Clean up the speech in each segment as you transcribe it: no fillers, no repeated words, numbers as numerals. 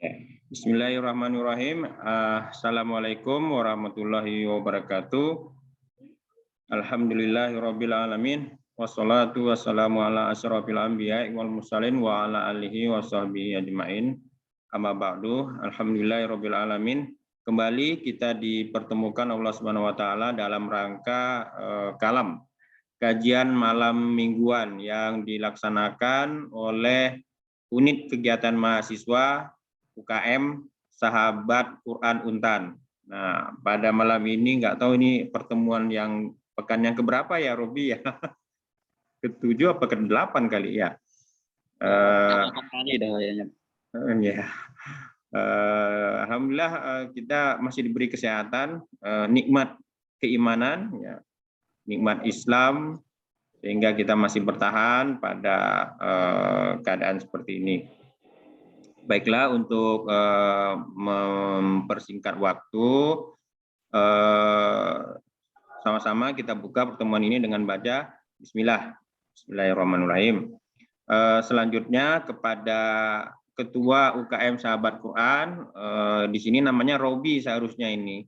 Ya. Bismillahirrahmanirrahim. Assalamualaikum warahmatullahi wabarakatuh. Alhamdulillahirabbil alamin. Wassalatu wassalamu ala asyrofil anbiya'i wal mursalin wa ala alihi washabbihi ajmain. Amma ba'du. Alhamdulillahirabbil alamin. Kembali kita dipertemukan Allah Subhanahu wa taala dalam rangka kalam kajian malam mingguan yang dilaksanakan oleh unit kegiatan mahasiswa UKM Sahabat Quran Untan. Nah, pada malam ini nggak tahu ini pertemuan yang pekan yang keberapa ya, Robi ya? Ketujuh apa ke-8 kali ya? Kali dah kayaknya. Ya. Alhamdulillah kita masih diberi kesehatan, nikmat keimanan, ya, nikmat Islam, sehingga kita masih bertahan pada keadaan seperti ini. Baiklah, untuk mempersingkat waktu, sama-sama kita buka pertemuan ini dengan baca Bismillahirrahmanirrahim. Selanjutnya kepada Ketua UKM Sahabat Quran, di sini namanya Robi seharusnya ini.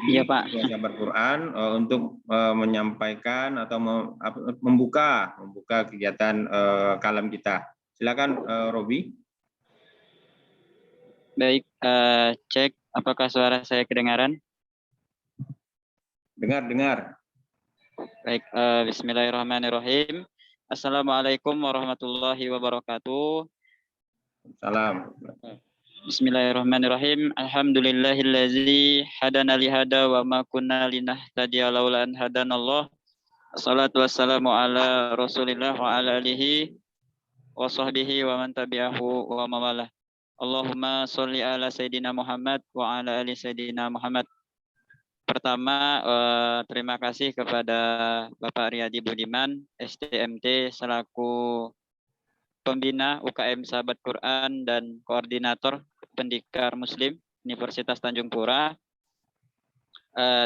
Iya Pak. Ketua Sahabat Quran untuk menyampaikan atau membuka kegiatan kalam kita. Silakan Robi. Baik, cek apakah suara saya kedengaran? Dengar. Baik, bismillahirrahmanirrahim. Assalamualaikum warahmatullahi wabarakatuh. Salam. Bismillahirrahmanirrahim. Alhamdulillahillazi hadana lihada wa ma kunna linahtadiya laula an hadanallah. Assalatu wassalamu ala Rasulillah wa ala alihi wa sahbihi wa man tabi'ahu wa mawalah. Allahumma sholli ala Sayyidina Muhammad wa ala ali Sayyidina Muhammad. Pertama, terima kasih kepada Bapak Riyadi Budiman, STMT, selaku pembina UKM Sahabat Quran dan koordinator Pendikar Muslim Universitas Tanjung Pura.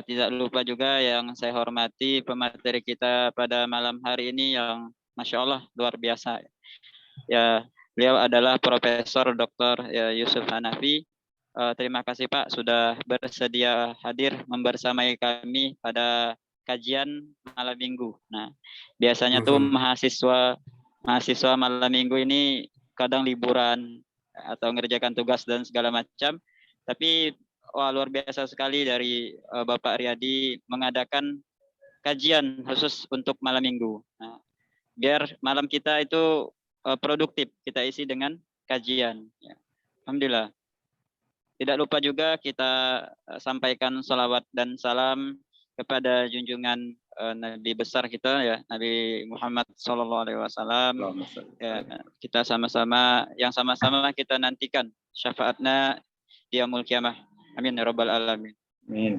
Tidak lupa juga yang saya hormati pemateri kita pada malam hari ini yang Masya Allah luar biasa. Ya, beliau adalah Profesor Dr. Yusuf Hanafi. Terima kasih Pak sudah bersedia hadir membersamai kami pada kajian malam minggu. Nah, biasanya tuh mahasiswa malam minggu ini kadang liburan atau ngerjakan tugas dan segala macam. Tapi wah, luar biasa sekali dari Bapak Riyadi mengadakan kajian khusus untuk malam minggu. Nah, biar malam kita itu produktif, kita isi dengan kajian. Ya. Alhamdulillah. Tidak lupa juga kita sampaikan salawat dan salam kepada junjungan Nabi besar kita ya, Nabi Muhammad SAW. Ya, kita sama-sama kita nantikan syafaatnya di yaumul qiyamah. Amin ya rabbal alamin. Amin.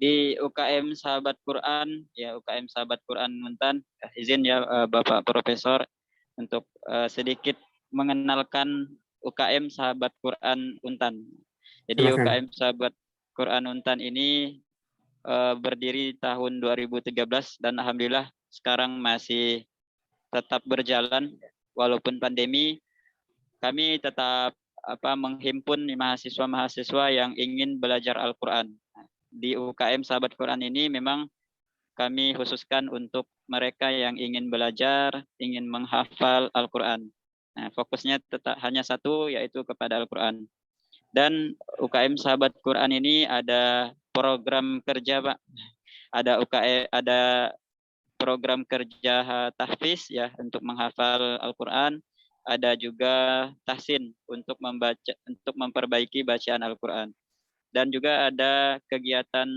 Di UKM Sahabat Quran, ya UKM Sahabat Quran Muntan, izin ya Bapak Profesor untuk sedikit mengenalkan UKM Sahabat Quran Untan. Jadi silakan. UKM Sahabat Quran Untan ini berdiri tahun 2013 dan alhamdulillah sekarang masih tetap berjalan walaupun pandemi. Kami tetap menghimpun mahasiswa-mahasiswa yang ingin belajar Al-Quran. Di UKM Sahabat Quran ini memang kami khususkan untuk mereka yang ingin belajar, ingin menghafal Al-Quran. Nah, fokusnya tetap hanya satu, yaitu kepada Al-Quran. Dan UKM Sahabat Quran ini ada program kerja, Pak. Ada program kerja tahfiz ya untuk menghafal Al-Quran. Ada juga tahsin untuk memperbaiki bacaan Al-Quran. Dan juga ada kegiatan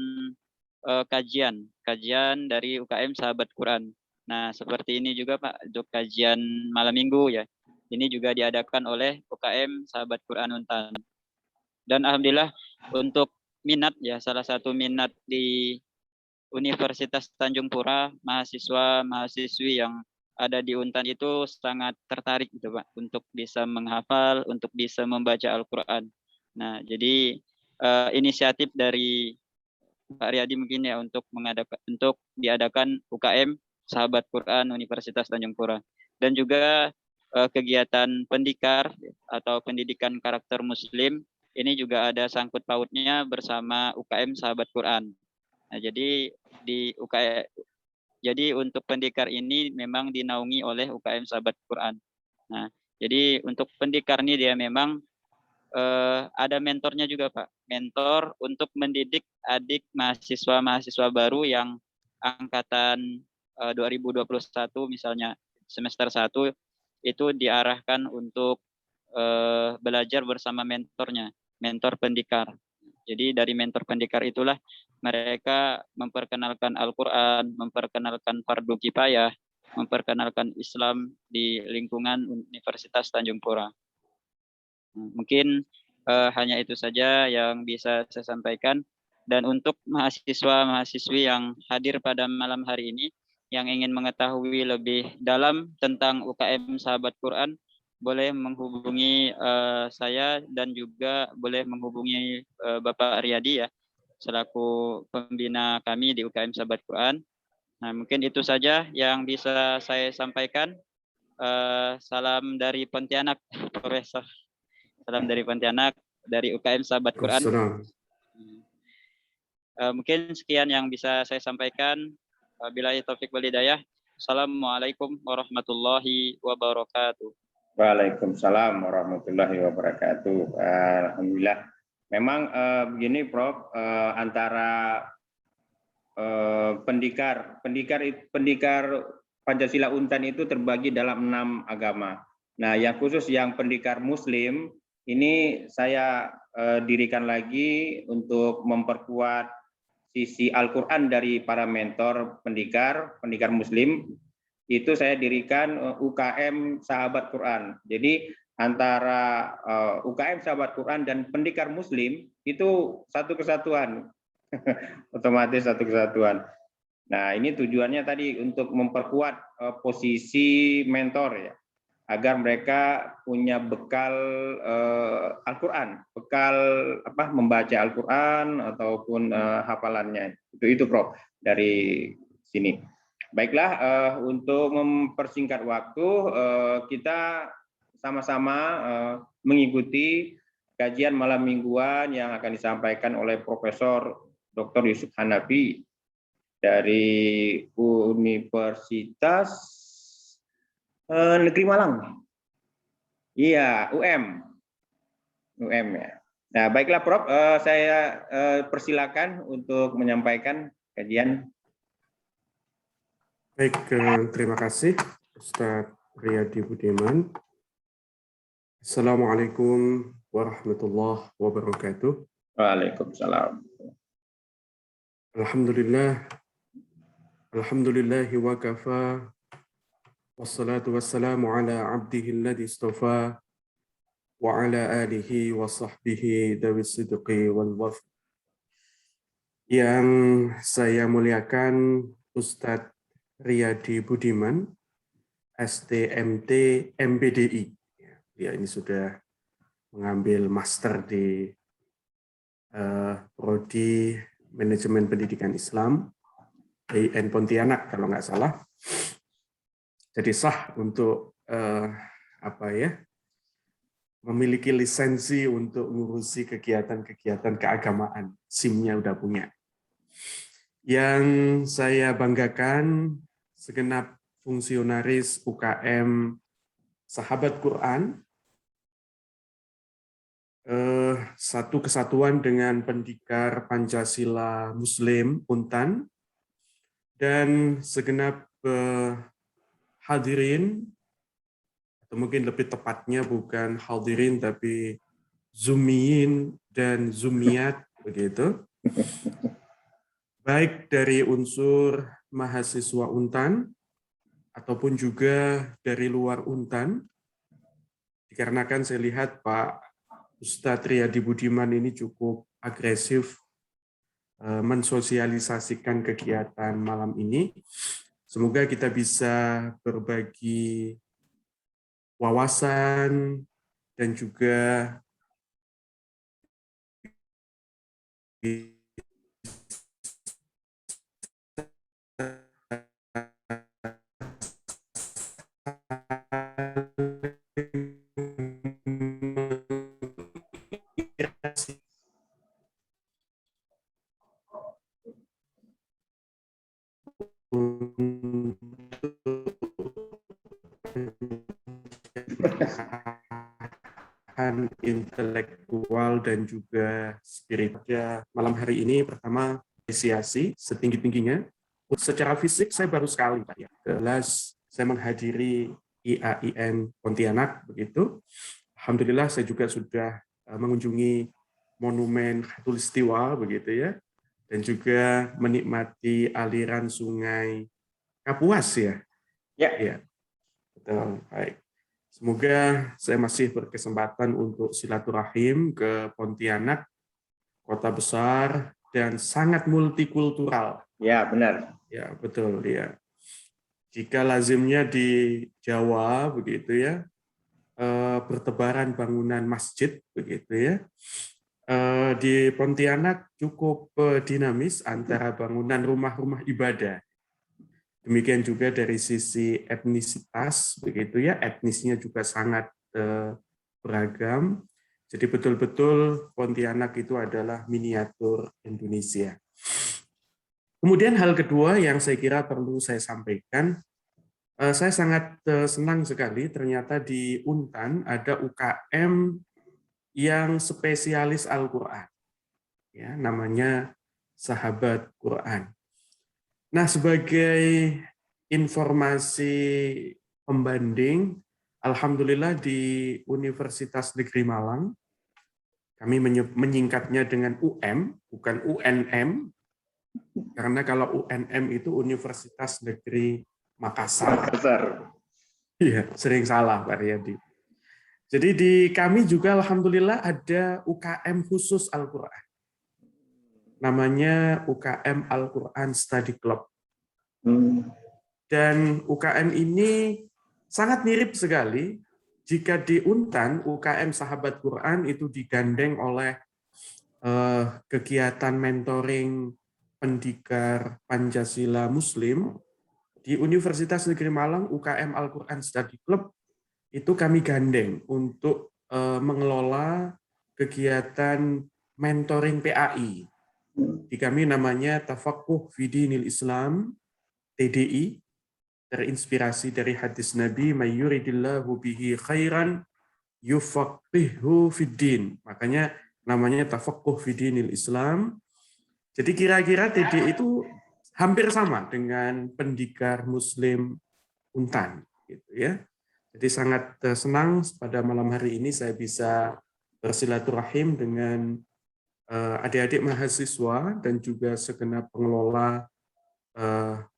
kajian dari UKM Sahabat Quran. Nah, seperti ini juga Pak, untuk kajian malam minggu ya. Ini juga diadakan oleh UKM Sahabat Quran Untan. Dan alhamdulillah untuk minat ya, salah satu minat di Universitas Tanjung Pura, mahasiswa-mahasiswi yang ada di Untan itu sangat tertarik gitu Pak, untuk bisa menghafal, untuk bisa membaca Al-Quran. Nah, jadi inisiatif dari Pak Riyadi mungkin ya untuk diadakan UKM Sahabat Quran Universitas Tanjung Pura. Dan juga kegiatan pendikar atau pendidikan karakter Muslim ini juga ada sangkut pautnya bersama UKM Sahabat Quran. Nah, jadi di UKM, jadi untuk pendikar ini memang dinaungi oleh UKM Sahabat Quran. Nah, jadi untuk pendikar ini dia memang ada mentornya juga, Pak. Mentor untuk mendidik adik mahasiswa-mahasiswa baru yang angkatan 2021 misalnya semester 1 itu diarahkan untuk belajar bersama mentornya, mentor pendikar. Jadi dari mentor pendikar itulah mereka memperkenalkan Al-Quran, memperkenalkan fardu kifayah, memperkenalkan Islam di lingkungan Universitas Tanjung Pura. Mungkin hanya itu saja yang bisa saya sampaikan. Dan untuk mahasiswa-mahasiswi yang hadir pada malam hari ini, yang ingin mengetahui lebih dalam tentang UKM Sahabat Quran, boleh menghubungi saya dan juga boleh menghubungi Bapak Riyadi ya, selaku pembina kami di UKM Sahabat Quran. Nah, mungkin itu saja yang bisa saya sampaikan. Salam dari Pontianak, Profesor. Salam dari Pontianak, dari UKM Sahabat Quran. Mungkin sekian yang bisa saya sampaikan. Billahi taufik wal hidayah. Assalamualaikum warahmatullahi wabarakatuh. Waalaikumsalam warahmatullahi wabarakatuh. Alhamdulillah. Memang begini Prof, antara pendikar Pancasila Untan itu terbagi dalam 6 agama. Nah, yang khusus yang pendikar Muslim ini saya dirikan lagi untuk memperkuat sisi Al-Quran dari para mentor pendikar Muslim. Itu saya dirikan UKM Sahabat Quran. Jadi antara UKM Sahabat Quran dan pendikar Muslim itu satu kesatuan. Otomatis satu kesatuan. Nah, ini tujuannya tadi untuk memperkuat posisi mentor ya, agar mereka punya bekal Al-Quran, bekal membaca Al-Quran ataupun hafalannya. Itu Prof dari sini. Baiklah, untuk mempersingkat waktu, kita sama-sama mengikuti kajian malam mingguan yang akan disampaikan oleh Profesor Dr. Yusuf Hanafi dari Universitas Negeri Malang. Iya, UM ya. Nah, baiklah Prof, saya persilakan untuk menyampaikan kajian. Baik, terima kasih Ustadz Riyadi Budiman. Assalamualaikum warahmatullahi wabarakatuh. Waalaikumsalam. Alhamdulillahi wa kafa, wassalatu wassalamu ala abdihi alladhi istafa, wa ala alihi wa sahbihi dawi sidqi wal waf. Yang saya muliakan Ustadz Riyadi Budiman, STMT MBDI. Dia ini sudah mengambil master di Prodi Manajemen Pendidikan Islam IN Pontianak kalau nggak salah. Jadi sah untuk memiliki lisensi untuk mengurusi kegiatan-kegiatan keagamaan. SIM-nya udah punya. Yang saya banggakan segenap fungsionaris UKM Sahabat Quran, satu kesatuan dengan pendikar Pancasila Muslim Untan, dan segenap hadirin, atau mungkin lebih tepatnya bukan hadirin tapi zumiyin dan zumiyat begitu, baik dari unsur mahasiswa Untan ataupun juga dari luar Untan. Dikarenakan saya lihat Pak Ustadz Riyadi Budiman ini cukup agresif mensosialisasikan kegiatan malam ini. Semoga kita bisa berbagi wawasan dan juga pencerahan intelektual dan juga spiritual. Malam hari ini pertama apresiasi setinggi-tingginya. Secara fisik saya baru sekali Pak ya. Kelas saya menghadiri IAIN Pontianak begitu. Alhamdulillah saya juga sudah mengunjungi monumen Khatulistiwa begitu ya. Dan juga menikmati aliran sungai Kapuas ya. Ya. Betul. Baik. Semoga saya masih berkesempatan untuk silaturahim ke Pontianak, kota besar dan sangat multikultural. Ya, benar. Ya, betul ya. Jika lazimnya di Jawa begitu ya, bertebaran bangunan masjid begitu ya. Di Pontianak cukup dinamis antara bangunan rumah-rumah ibadah. Demikian juga dari sisi etnisitas begitu ya, etnisnya juga sangat beragam. Jadi betul-betul Pontianak itu adalah miniatur Indonesia. Kemudian hal kedua yang saya kira perlu saya sampaikan, saya sangat senang sekali ternyata di Untan ada UKM yang spesialis Al-Quran, ya, namanya Sahabat Quran. Nah, sebagai informasi pembanding, alhamdulillah di Universitas Negeri Malang, kami menyingkatnya dengan UM, bukan UNM, karena kalau UNM itu Universitas Negeri Makassar. Iya, sering salah Pak Riyadi. Jadi di kami juga alhamdulillah ada UKM khusus Al-Quran. Namanya UKM Al-Quran Study Club. Dan UKM ini sangat mirip sekali jika di Untan, UKM Sahabat Quran itu digandeng oleh kegiatan mentoring pendikar Pancasila Muslim. Di Universitas Negeri Malang, UKM Al-Quran Study Club itu kami gandeng untuk mengelola kegiatan mentoring PAI. Di kami namanya Tafaqquh fi Dinil Islam, TDI, terinspirasi dari hadis Nabi, "May yuridillahu bihi khairan yufaqqihhu fid din." Makanya namanya Tafaqquh fi Dinil Islam. Jadi kira-kira TDI itu hampir sama dengan pendikar Muslim Untan, gitu ya. Jadi sangat senang pada malam hari ini saya bisa bersilaturahim dengan adik-adik mahasiswa dan juga segenap pengelola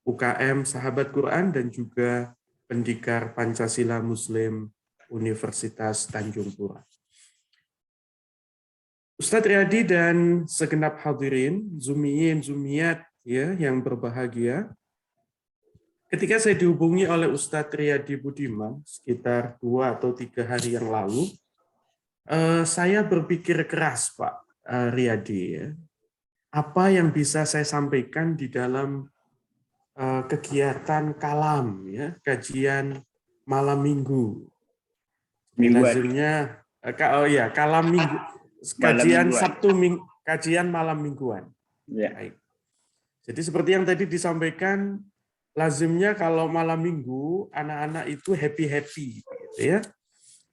UKM Sahabat Quran dan juga pendikar Pancasila Muslim Universitas Tanjung Pura. Ustadz Riyadi dan segenap hadirin, Zumiyin, Zumiyat ya, yang berbahagia, ketika saya dihubungi oleh Ustadz Riyadi Budiman sekitar 2 atau 3 hari yang lalu, saya berpikir keras Pak Riyadi, ya. Apa yang bisa saya sampaikan di dalam kegiatan kalam, ya, kajian malam minggu. Lazimnya, kalam minggu, kajian Sabtu minggu, kajian malam mingguan. Ya. Baik. Jadi seperti yang tadi disampaikan, lazimnya kalau malam minggu anak-anak itu happy-happy, gitu ya,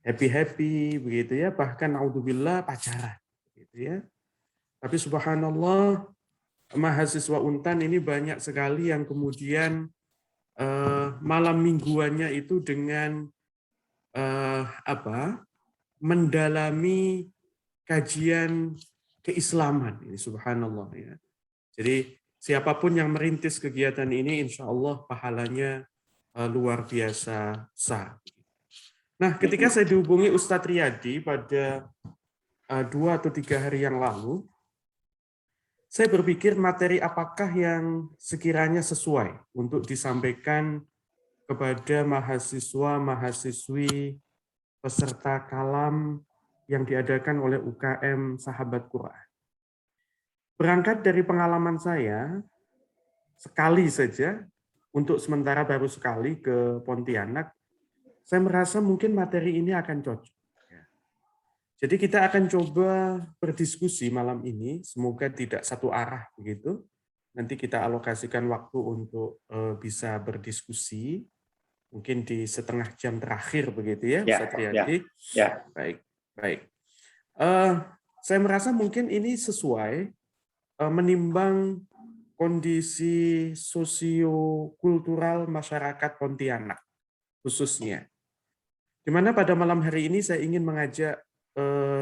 happy-happy, begitu ya, bahkan naudzubillah pacaran, gitu ya. Tapi subhanallah, mahasiswa Untan ini banyak sekali yang kemudian malam mingguannya itu dengan mendalami kajian keislaman ini, subhanallah ya. Jadi siapapun yang merintis kegiatan ini, insya Allah pahalanya luar biasa besar. Nah, ketika saya dihubungi Ustadz Riyadi pada 2 atau 3 hari yang lalu, saya berpikir materi apakah yang sekiranya sesuai untuk disampaikan kepada mahasiswa-mahasiswi peserta kalam yang diadakan oleh UKM Sahabat Quran. Berangkat dari pengalaman saya, sekali saja, untuk sementara baru sekali ke Pontianak, saya merasa mungkin materi ini akan cocok. Jadi kita akan coba berdiskusi malam ini, semoga tidak satu arah begitu. Nanti kita alokasikan waktu untuk bisa berdiskusi. mungkin di setengah jam terakhir begitu ya, Ya, Ustaz Riyadi. ya. Baik, baik. Saya merasa mungkin ini sesuai menimbang kondisi sosiokultural masyarakat Pontianak khususnya. Di mana pada malam hari ini saya ingin mengajak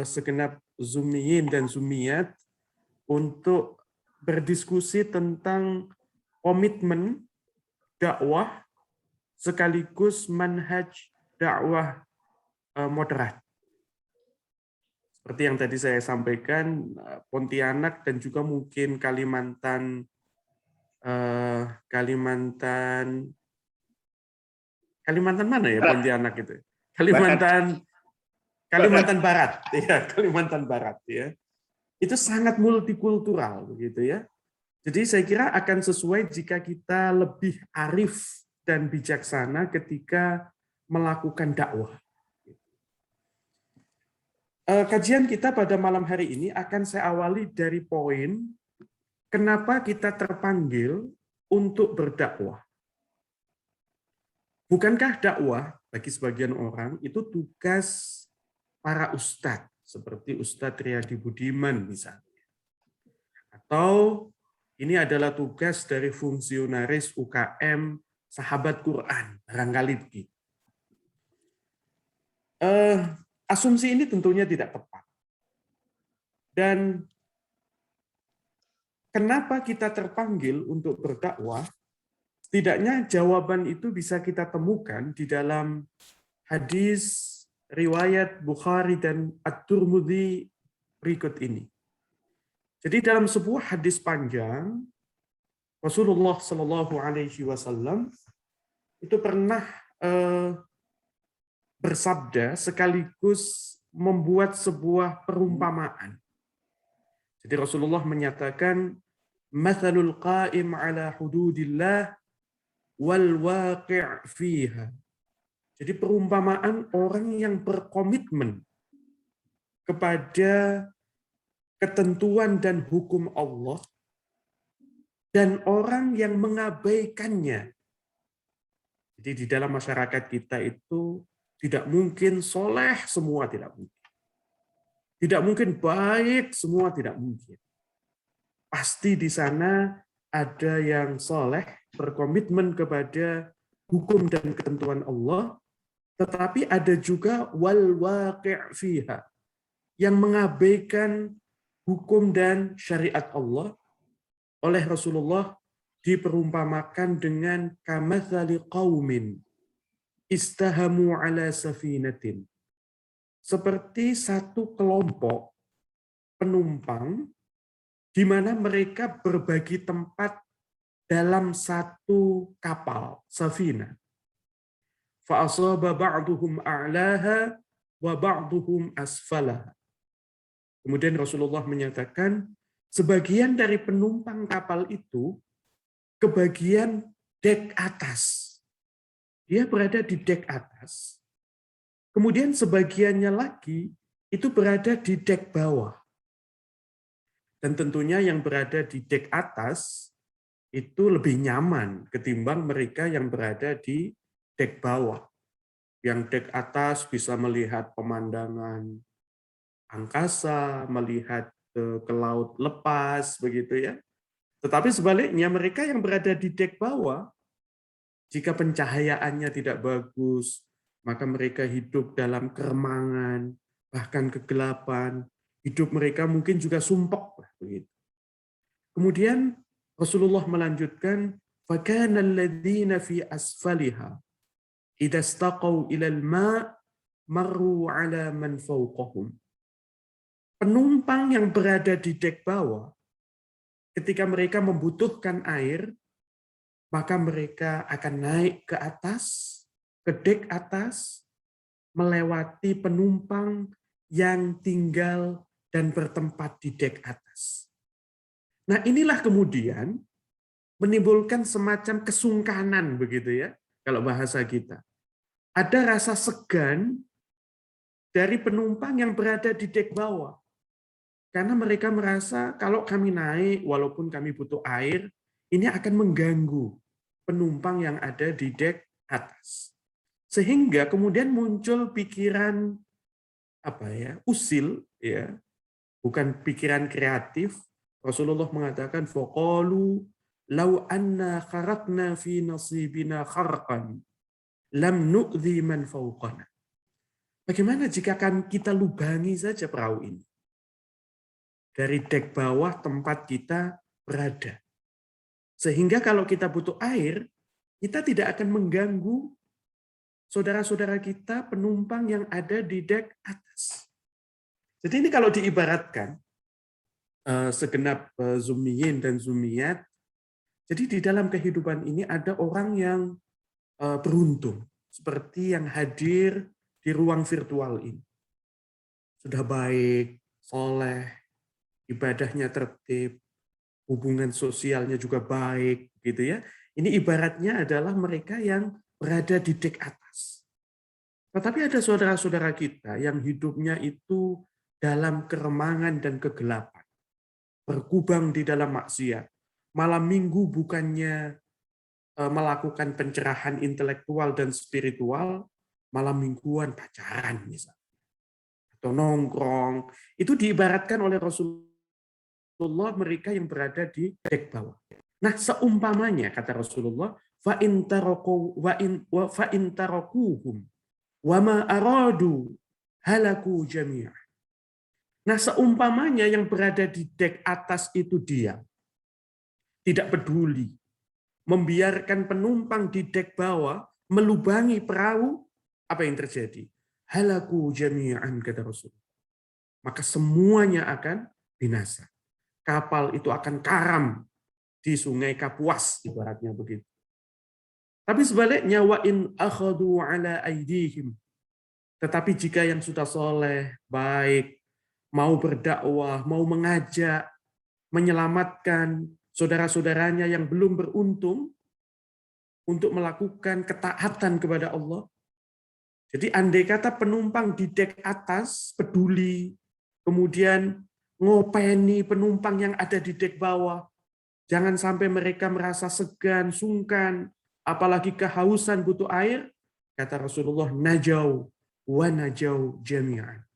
segenap Zumiyin dan Zumiyat untuk berdiskusi tentang komitmen dakwah sekaligus manhaj dakwah moderat. Seperti yang tadi saya sampaikan, Pontianak dan juga mungkin Kalimantan mana ya Pontianak itu? Kalimantan Barat, ya, Kalimantan Barat ya. Itu sangat multikultural begitu ya. Jadi saya kira akan sesuai jika kita lebih arif dan bijaksana ketika melakukan dakwah. Kajian kita pada malam hari ini akan saya awali dari poin kenapa kita terpanggil untuk berdakwah. Bukankah dakwah bagi sebagian orang itu tugas para ustadz, seperti Ustadz Riyadi Budiman misalnya. Atau ini adalah tugas dari fungsionaris UKM Sahabat Quran, barangkali begitu. Asumsi ini tentunya tidak tepat. Dan kenapa kita terpanggil untuk berdakwah? Setidaknya jawaban itu bisa kita temukan di dalam hadis riwayat Bukhari dan At-Tirmidzi berikut ini. Jadi dalam sebuah hadis panjang, Rasulullah Shallallahu Alaihi Wasallam itu pernah bersabda sekaligus membuat sebuah perumpamaan. Jadi Rasulullah menyatakan, "Mathalul qa'im ala hududillah wal waqi' fiha." Jadi perumpamaan orang yang berkomitmen kepada ketentuan dan hukum Allah dan orang yang mengabaikannya. Jadi di dalam masyarakat kita itu tidak mungkin soleh semua, tidak mungkin. Tidak mungkin baik semua, tidak mungkin. Pasti di sana ada yang soleh, berkomitmen kepada hukum dan ketentuan Allah, tetapi ada juga wal waqi' fiha, yang mengabaikan hukum dan syariat Allah. Oleh Rasulullah diperumpamakan dengan kamathali qaumin istahamu ala safinatin. Seperti satu kelompok penumpang di mana mereka berbagi tempat dalam satu kapal, safina. Fa asaba ba'duhum a'laha wa ba'duhum asfalaha. Kemudian Rasulullah menyatakan, sebagian dari penumpang kapal itu kebagian dek atas. Dia berada di dek atas. Kemudian sebagiannya lagi itu berada di dek bawah. Dan tentunya yang berada di dek atas itu lebih nyaman ketimbang mereka yang berada di dek bawah. Yang dek atas bisa melihat pemandangan angkasa, melihat ke laut lepas, begitu ya. Tetapi sebaliknya mereka yang berada di dek bawah, jika pencahayaannya tidak bagus, maka mereka hidup dalam keremangan, bahkan kegelapan. Hidup mereka mungkin juga sumpek. Begitu. Kemudian Rasulullah melanjutkan, فَكَانَ الَّذِينَ فِي أَسْفَلِهَا إِذَا اسْتَقَوْا إِلَى الْمَاءِ مَرُّوا عَلَى مَنْ فَوْقَهُمْ. Penumpang yang berada di dek bawah, ketika mereka membutuhkan air, maka mereka akan naik ke atas, ke dek atas, melewati penumpang yang tinggal dan bertempat di dek atas. Nah, inilah kemudian menimbulkan semacam kesungkanan, begitu ya, kalau bahasa kita. Ada rasa segan dari penumpang yang berada di dek bawah. Karena mereka merasa kalau kami naik, walaupun kami butuh air, ini akan mengganggu penumpang yang ada di dek atas. Sehingga kemudian muncul pikiran usil, ya, bukan pikiran kreatif. Rasulullah mengatakan faqalu law anna kharatna fi nasibina kharqan lam nu'dhi man fawqana. Bagaimana jika kita lubangi saja perahu ini dari dek bawah tempat kita berada, sehingga kalau kita butuh air, kita tidak akan mengganggu saudara-saudara kita penumpang yang ada di dek atas. Jadi ini kalau diibaratkan segenap zumiyin dan zumiyat, jadi di dalam kehidupan ini ada orang yang beruntung, seperti yang hadir di ruang virtual ini. Sudah baik, soleh, ibadahnya tertib, hubungan sosialnya juga baik, gitu ya. Ini ibaratnya adalah mereka yang berada di dek atas. Tetapi ada saudara-saudara kita yang hidupnya itu dalam keremangan dan kegelapan, berkubang di dalam maksiat. Malam minggu bukannya melakukan pencerahan intelektual dan spiritual, malam mingguan pacaran misalnya, atau nongkrong. Itu diibaratkan oleh Rasulullah mereka yang berada di dek bawah. Nah, seumpamanya kata Rasulullah, fa in tarakuhum wa ma aradu halaku jami'ah. Nah, seumpamanya yang berada di dek atas itu diam, tidak peduli, membiarkan penumpang di dek bawah melubangi perahu, apa yang terjadi? Halaku jami'an, kata Rasul. Maka semuanya akan binasa. Kapal itu akan karam di sungai Kapuas, ibaratnya begitu. Tapi sebaliknya, wa in akhadu ala aidihim. Tetapi jika yang sudah soleh, baik, mau berdakwah, mau mengajak, menyelamatkan saudara-saudaranya yang belum beruntung untuk melakukan ketaatan kepada Allah. Jadi andai kata penumpang di dek atas peduli, kemudian ngopeni penumpang yang ada di dek bawah, jangan sampai mereka merasa segan, sungkan, apalagi kehausan butuh air, kata Rasulullah, najau wa najau jami'an.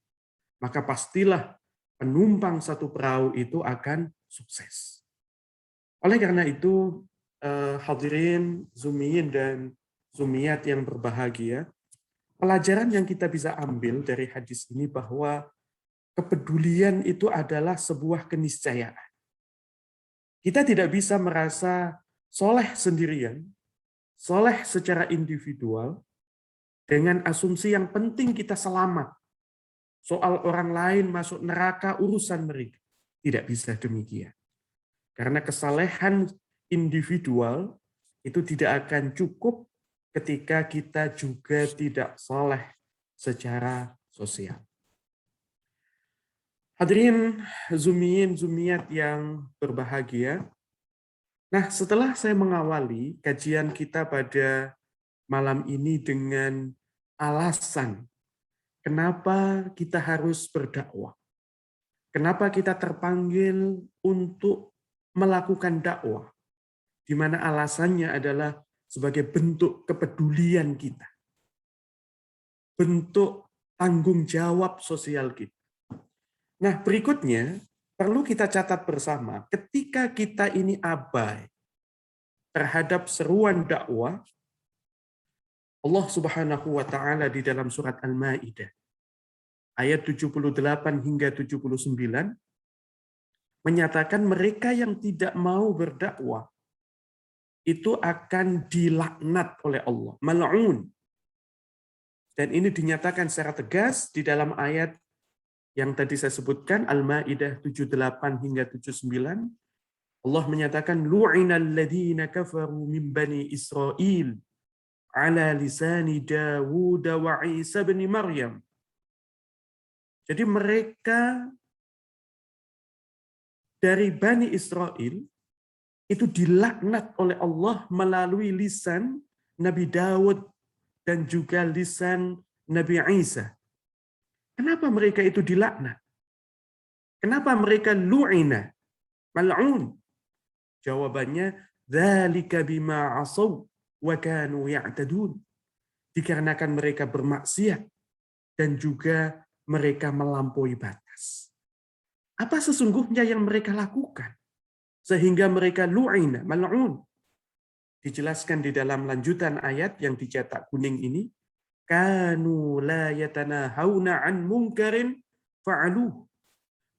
Maka pastilah penumpang satu perahu itu akan sukses. Oleh karena itu, hadirin, zumiyin dan zumiyat yang berbahagia, pelajaran yang kita bisa ambil dari hadis ini bahwa kepedulian itu adalah sebuah keniscayaan. Kita tidak bisa merasa soleh sendirian, soleh secara individual, dengan asumsi yang penting kita selamat. Soal orang lain masuk neraka, urusan mereka. Tidak bisa demikian. Karena kesalehan individual itu tidak akan cukup ketika kita juga tidak soleh secara sosial. Hadirin zumiyin, zumiyat yang berbahagia. Nah, setelah saya mengawali kajian kita pada malam ini dengan alasan kenapa kita harus berdakwah, kenapa kita terpanggil untuk melakukan dakwah, di mana alasannya adalah sebagai bentuk kepedulian kita, bentuk tanggung jawab sosial kita. Nah, berikutnya perlu kita catat bersama, ketika kita ini abai terhadap seruan dakwah, Allah Subhanahu wa taala di dalam surat Al-Maidah ayat 78 hingga 79 menyatakan mereka yang tidak mau berdakwah itu akan dilaknat oleh Allah, mal'un. Dan ini dinyatakan secara tegas di dalam ayat yang tadi saya sebutkan, Al-Maidah 78 hingga 79. Allah menyatakan, lu'inal ladzina kafaru min bani Israil ala lisani Dawud wa Isa bin Maryam. Jadi mereka dari Bani Israel itu dilaknat oleh Allah melalui lisan Nabi Dawud dan juga lisan Nabi Isa. Kenapa mereka itu dilaknat? Kenapa mereka lu'ina, mal'un? Jawabannya, dzalika bima asaw wa kanu ya'tadun. dikarenakan mereka bermaksiat dan juga mereka melampaui batas. Apa sesungguhnya yang mereka lakukan sehingga mereka lu'ina, mal'un? Dijelaskan di dalam lanjutan ayat yang dicetak kuning ini, kanu la yatanahawna an munkarin fa'aluh.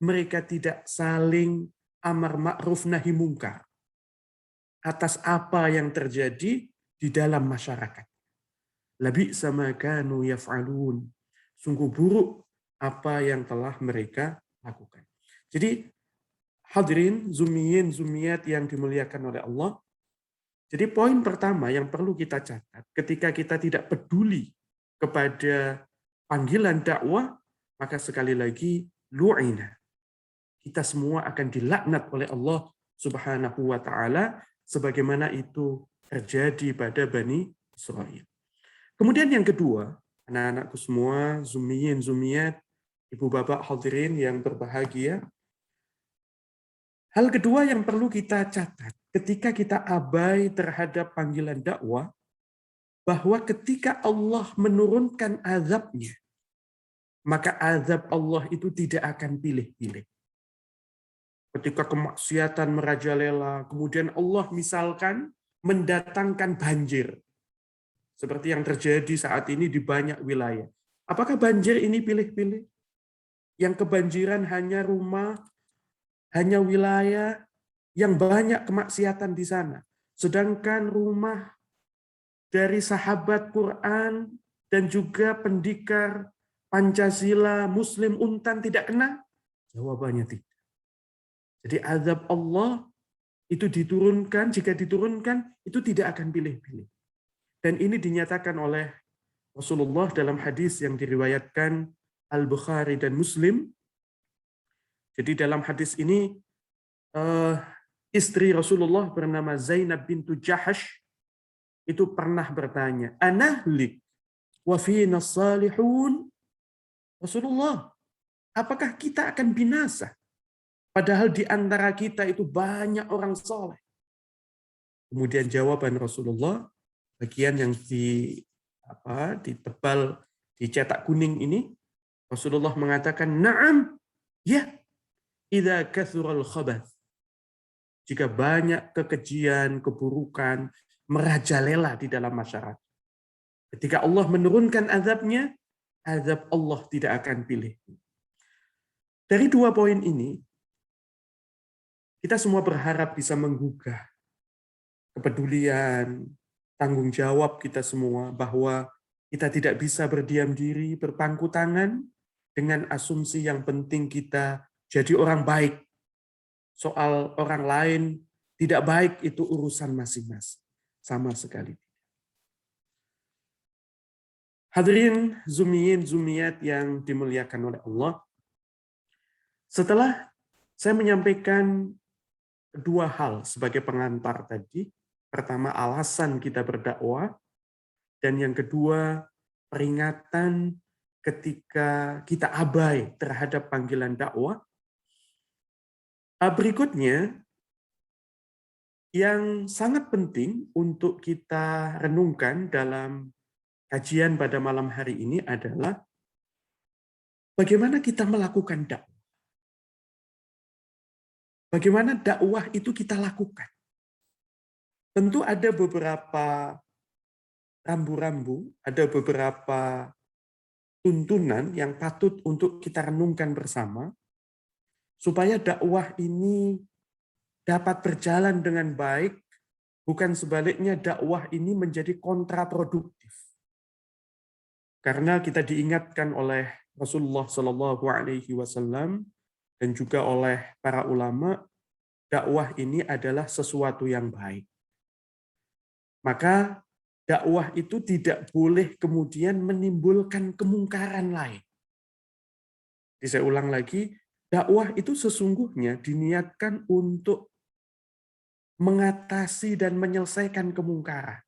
Mereka tidak saling amar ma'ruf nahi mungkar atas apa yang terjadi di dalam masyarakat. Labi sama kanu yaf'alun. Sungguh buruk apa yang telah mereka lakukan. Jadi hadirin, zumiyin, zumiyat yang dimuliakan oleh Allah. Jadi poin pertama yang perlu kita catat, ketika kita tidak peduli kepada panggilan dakwah, maka sekali lagi lu'ina. Kita semua akan dilaknat oleh Allah Subhanahu wa taala sebagaimana itu terjadi pada Bani Israil. Kemudian yang kedua, anak-anakku semua, zumiyin, zumiyat, ibu bapak hadirin yang berbahagia, hal kedua yang perlu kita catat ketika kita abai terhadap panggilan dakwah, bahwa ketika Allah menurunkan azabnya, maka azab Allah itu tidak akan pilih-pilih. Ketika kemaksiatan merajalela, kemudian Allah misalkan mendatangkan banjir. Seperti yang terjadi saat ini di banyak wilayah. Apakah banjir ini pilih-pilih? Yang kebanjiran hanya rumah, hanya wilayah yang banyak kemaksiatan di sana. Sedangkan rumah dari sahabat Quran dan juga pendikar Pancasila, Muslim Untan tidak kena? Jawabannya tidak. Jadi azab Allah itu diturunkan, jika diturunkan, itu tidak akan pilih-pilih. Dan ini dinyatakan oleh Rasulullah dalam hadis yang diriwayatkan Al-Bukhari dan Muslim. Jadi dalam hadis ini, istri Rasulullah bernama Zainab bintu Jahash itu pernah bertanya, anahlik wa fina salihun? Rasulullah, apakah kita akan binasa? Padahal di antara kita itu banyak orang soleh. Kemudian jawaban Rasulullah, bagian yang ditebal, dicetak kuning ini, Rasulullah mengatakan, na'am, ya, idza kathural khabath. Jika banyak kekejian, keburukan, merajalela di dalam masyarakat. Ketika Allah menurunkan azabnya, azab Allah tidak akan pilih. Dari dua poin ini, kita semua berharap bisa menggugah kepedulian, tanggung jawab kita semua bahwa kita tidak bisa berdiam diri, berpangku tangan dengan asumsi yang penting kita jadi orang baik. Soal orang lain tidak baik itu urusan masing-masing. Sama sekali. Hadirin zumiyin, zumiyat yang dimuliakan oleh Allah. Setelah saya menyampaikan dua hal sebagai pengantar tadi. Pertama, alasan kita berdakwah. Dan yang kedua, peringatan ketika kita abai terhadap panggilan dakwah. Berikutnya, yang sangat penting untuk kita renungkan dalam kajian pada malam hari ini adalah bagaimana kita melakukan dakwah. Bagaimana dakwah itu kita lakukan. Tentu ada beberapa rambu-rambu, ada beberapa tuntunan yang patut untuk kita renungkan bersama, supaya dakwah ini dapat berjalan dengan baik, bukan sebaliknya dakwah ini menjadi kontraproduktif. Karena kita diingatkan oleh Rasulullah SAW dan juga oleh para ulama, dakwah ini adalah sesuatu yang baik. Maka dakwah itu tidak boleh kemudian menimbulkan kemungkaran lain. Jadi saya ulang lagi, dakwah itu sesungguhnya diniatkan untuk mengatasi dan menyelesaikan kemungkaran.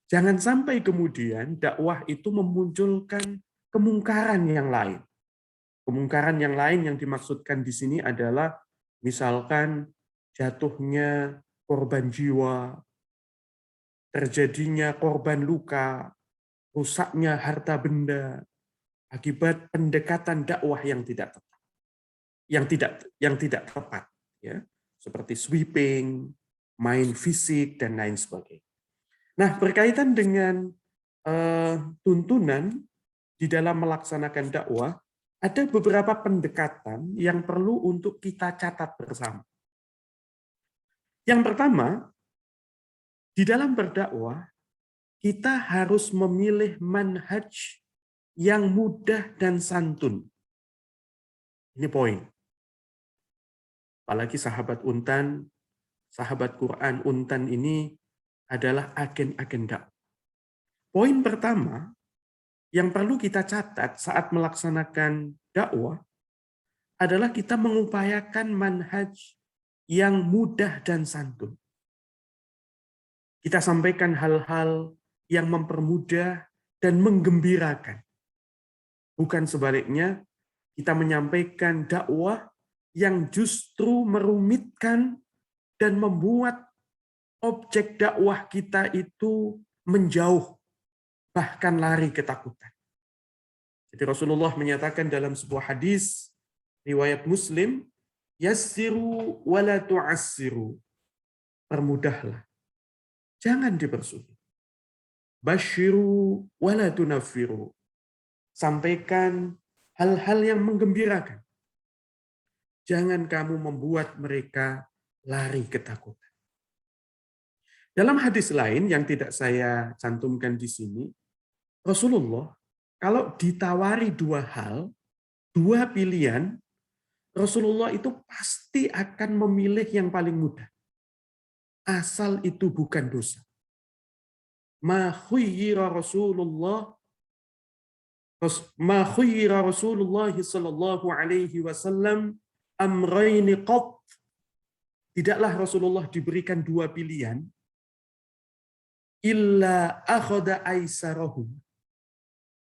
Jangan sampai kemudian dakwah itu memunculkan kemungkaran yang lain. Kemungkaran yang lain yang dimaksudkan di sini adalah misalkan jatuhnya korban jiwa, terjadinya korban luka, rusaknya harta benda, akibat pendekatan dakwah yang tidak tepat, yang tidak tepat, ya, seperti sweeping, main fisik dan lain sebagainya. Nah, berkaitan dengan tuntunan di dalam melaksanakan dakwah, ada beberapa pendekatan yang perlu untuk kita catat bersama. Yang pertama, di dalam berdakwah, kita harus memilih manhaj yang mudah dan santun. Ini poin. Apalagi sahabat Untan, sahabat Quran Untan ini adalah agen-agen dakwah. Poin pertama yang perlu kita catat saat melaksanakan dakwah adalah kita mengupayakan manhaj yang mudah dan santun. Kita sampaikan hal-hal yang mempermudah dan menggembirakan. Bukan sebaliknya, kita menyampaikan dakwah yang justru merumitkan dan membuat objek dakwah kita itu menjauh, bahkan lari ketakutan. Jadi Rasulullah menyatakan dalam sebuah hadis riwayat Muslim, yassiru wala tu'assiru. Permudahlah, jangan dipersulit. Basyiru wala tunaffiru. Sampaikan hal-hal yang menggembirakan. Jangan kamu membuat mereka lari ketakutan. Dalam hadis lain yang tidak saya cantumkan di sini, Rasulullah kalau ditawari dua hal, dua pilihan, Rasulullah itu pasti akan memilih yang paling mudah. Asal itu bukan dosa. Ma khuyyira Rasulullah sallallahu alaihi wasallam amraini qat. Tidaklah Rasulullah diberikan dua pilihan illa akhadha aisarahum.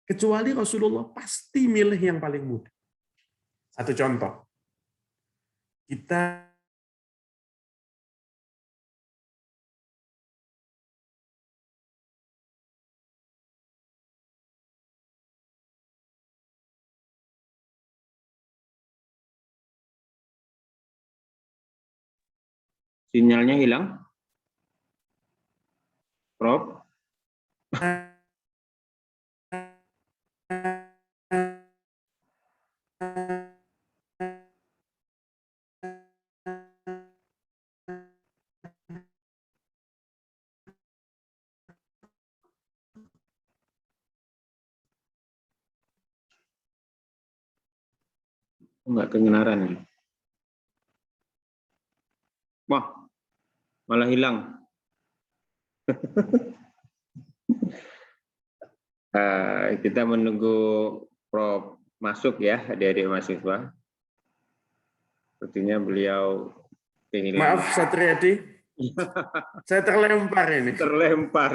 Kecuali Rasulullah pasti milih yang paling mudah. Satu contoh. Kita Sinyalnya hilang, Prof. Enggak kedengaran ya. Wah, malah hilang. Kita menunggu Prof masuk ya, adik-adik mahasiswa. Sepertinya beliau kehilangan. Maaf Satriadi, saya terlempar ini. Terlempar.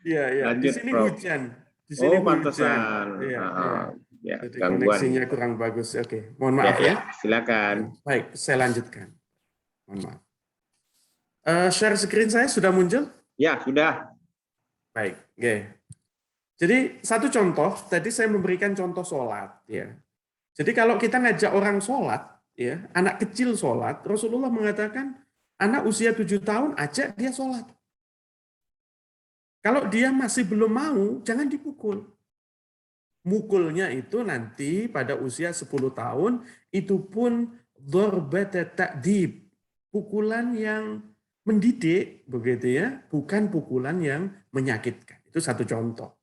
Iya, iya. Di sini Prof. hujan. Di sini pantesan. Iya, iya. Ya, Jadi gangguan. koneksinya kurang bagus. Oke, mohon maaf ya. Silakan. Baik, saya lanjutkan. Mohon maaf. Share screen saya sudah muncul? Ya, sudah. Baik, oke. Jadi satu contoh, tadi saya memberikan contoh sholat. Ya. Jadi kalau kita ngajak orang sholat, ya, anak kecil sholat, Rasulullah mengatakan, anak usia 7 tahun, ajak dia sholat. Kalau dia masih belum mau, jangan dipukul. Mukulnya itu nanti pada usia 10 tahun, itu pun dharbata ta'dib. Pukulan yang mendidik, begitu ya, bukan pukulan yang menyakitkan. Itu satu contoh.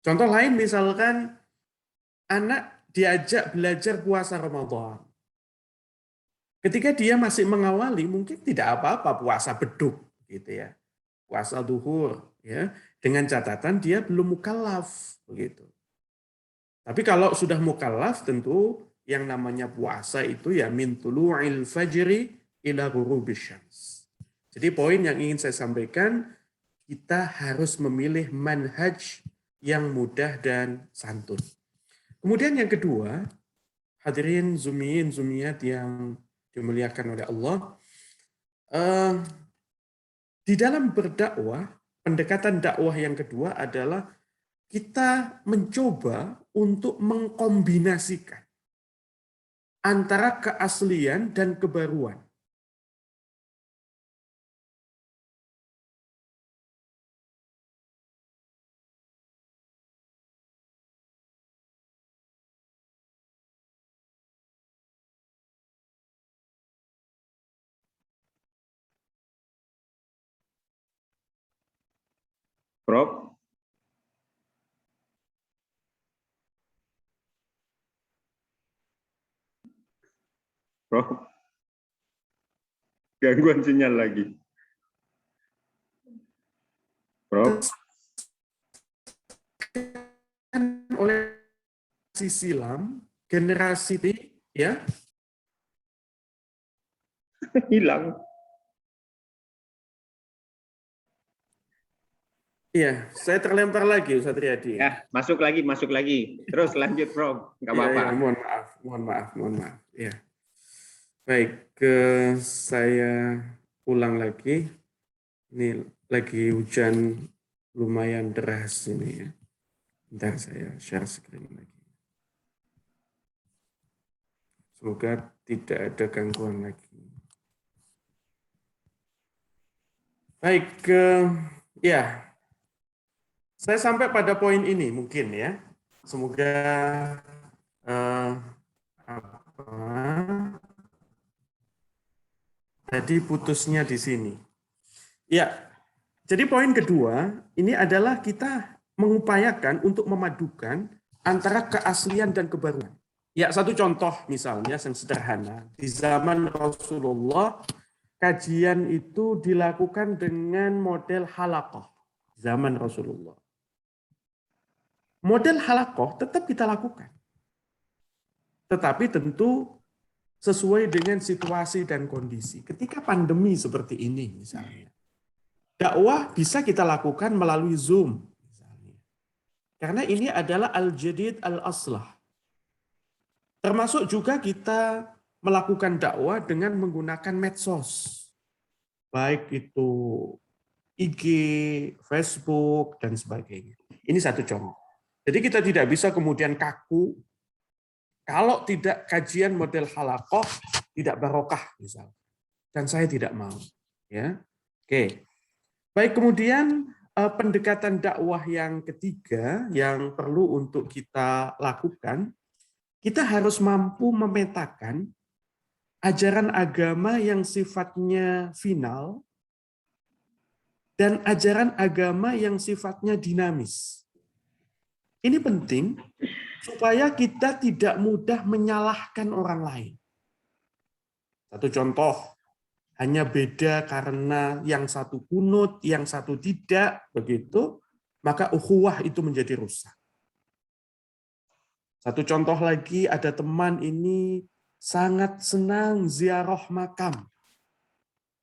Contoh lain misalkan anak diajak belajar puasa Ramadan. Ketika dia masih mengawali, mungkin tidak apa-apa puasa beduk, gitu ya, puasa duhur, ya, dengan catatan dia belum mukallaf, begitu. Tapi kalau sudah mukallaf, tentu yang namanya puasa itu ya min tulu'il fajri ila ghurubis syams. Jadi poin yang ingin saya sampaikan, kita harus memilih manhaj yang mudah dan santun. Kemudian yang kedua, hadirin zumiyin zumiyat yang dimuliakan oleh Allah, di dalam berdakwah pendekatan dakwah yang kedua adalah kita mencoba untuk mengkombinasikan antara keaslian dan kebaruan. Prof. Prof. Gangguan sinyal lagi. Prof. Oleh silam, generasi ini, ya, Hilang. iya, saya terlempar lagi, Ustaz Riyadi. Ya, masuk lagi. Terus lanjut, Prof. Nggak apa-apa. Ya, mohon maaf. Ya. Baik, saya ulang lagi. Ini lagi hujan lumayan deras ini ya. Bentar saya share screen lagi. Semoga tidak ada gangguan lagi. Baik, ya. Saya sampai pada poin ini mungkin ya. Semoga tadi putusnya di sini. Ya, jadi poin kedua ini adalah kita mengupayakan untuk memadukan antara keaslian dan kebaruan. Ya, satu contoh misalnya yang sederhana. Di zaman Rasulullah, kajian itu dilakukan dengan model halaqah. Zaman Rasulullah. Model halaqah tetap kita lakukan. Tetapi tentu sesuai dengan situasi dan kondisi. Ketika pandemi seperti ini misalnya, dakwah bisa kita lakukan melalui Zoom misalnya. Karena ini adalah al-jadid al-aslah. Termasuk juga kita melakukan dakwah dengan menggunakan medsos. Baik itu IG, Facebook, dan sebagainya. Ini satu contoh. Jadi kita tidak bisa kemudian kaku kalau tidak kajian model halaqah tidak barokah misalnya. Dan saya tidak mau, ya. Oke. Baik, kemudian pendekatan dakwah yang ketiga yang perlu untuk kita lakukan, kita harus mampu memetakan ajaran agama yang sifatnya final dan ajaran agama yang sifatnya dinamis. Ini penting supaya kita tidak mudah menyalahkan orang lain. Satu contoh, hanya beda karena yang satu kunut, yang satu tidak, begitu, maka ukhuwah itu menjadi rusak. Satu contoh lagi, ada teman ini sangat senang ziarah makam.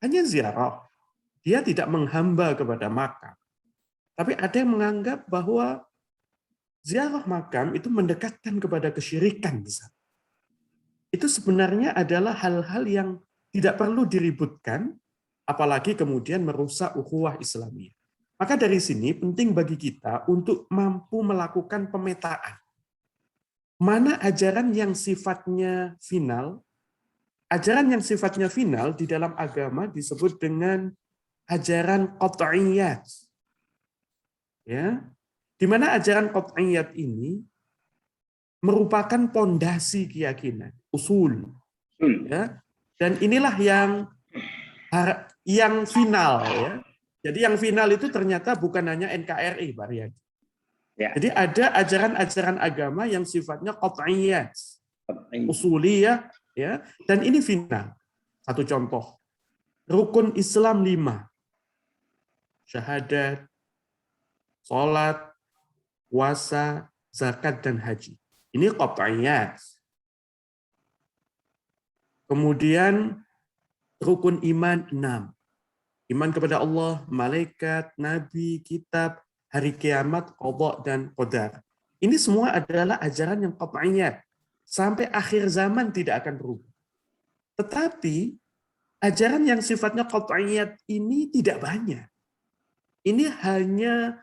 Hanya ziarah. Dia tidak menghamba kepada makam. Tapi ada yang menganggap bahwa ziarah makam itu mendekatkan kepada kesyirikan. Itu sebenarnya adalah hal-hal yang tidak perlu diributkan, apalagi kemudian merusak ukhuwah Islamiyah. Maka dari sini penting bagi kita untuk mampu melakukan pemetaan. Mana ajaran yang sifatnya final? Ajaran yang sifatnya final di dalam agama disebut dengan ajaran qat'iyat. Ya, di mana ajaran qat'iyat ini merupakan pondasi keyakinan, usul. Ya. Dan inilah yang final ya. Jadi yang final itu ternyata bukan hanya NKRI, Pak Riyadi. Ya. Jadi ada ajaran-ajaran agama yang sifatnya qat'iyat, usuliyah, ya, dan ini final. Satu contoh, rukun Islam 5, syahadat, sholat, puasa, zakat, dan haji. Ini qat'iyat. Kemudian rukun iman 6. Iman kepada Allah, malaikat, nabi, kitab, hari kiamat, qadha dan qadar. Ini semua adalah ajaran yang qat'iyat. Sampai akhir zaman tidak akan berubah. Tetapi ajaran yang sifatnya qat'iyat ini tidak banyak. Ini hanya,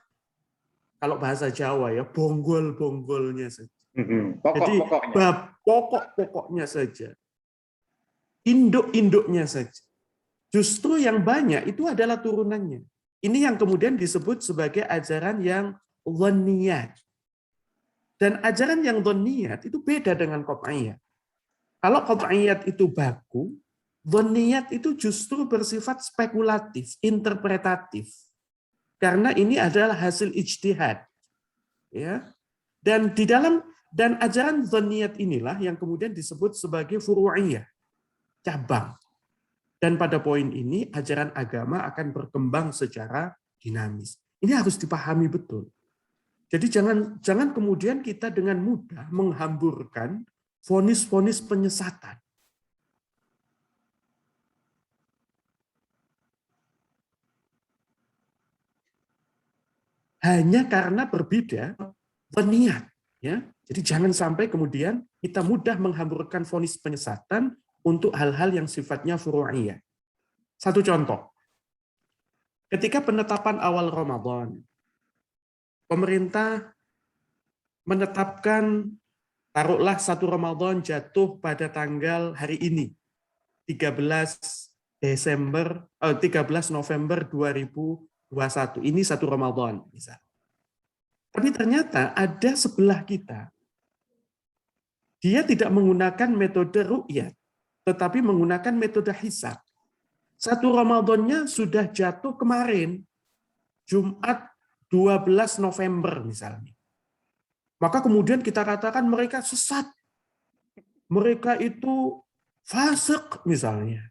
kalau bahasa Jawa ya, bonggol-bonggolnya saja. Jadi Pokok-pokoknya. bab pokok-pokoknya saja. Induk-induknya saja. Justru yang banyak itu adalah turunannya. Ini yang kemudian disebut sebagai ajaran yang dhanniyat. Dan ajaran yang dhanniyat itu beda dengan qat'iyat. Kalau qat'iyat itu baku, dhanniyat itu justru bersifat spekulatif, interpretatif. Karena ini adalah hasil ijtihad. Ya. Dan ajaran dhanniyat inilah yang kemudian disebut sebagai furu'iyah, cabang. Dan pada poin ini ajaran agama akan berkembang secara dinamis. Ini harus dipahami betul. Jadi jangan kemudian kita dengan mudah menghamburkan vonis-vonis penyesatan. Hanya karena berbeda niat, ya. Jadi jangan sampai kemudian kita mudah menghamburkan vonis penyesatan untuk hal-hal yang sifatnya furu'iyah. Satu contoh. Ketika penetapan awal Ramadan, pemerintah menetapkan, taruhlah 1 Ramadan jatuh pada tanggal hari ini, 13 November 2021. Ini 1 Ramadan, misal. Tapi ternyata ada sebelah kita. Dia tidak menggunakan metode ru'yat, tetapi menggunakan metode hisab. 1 Ramadannya sudah jatuh kemarin, Jumat 12 November misalnya. Maka kemudian kita katakan mereka sesat. Mereka itu fasik misalnya.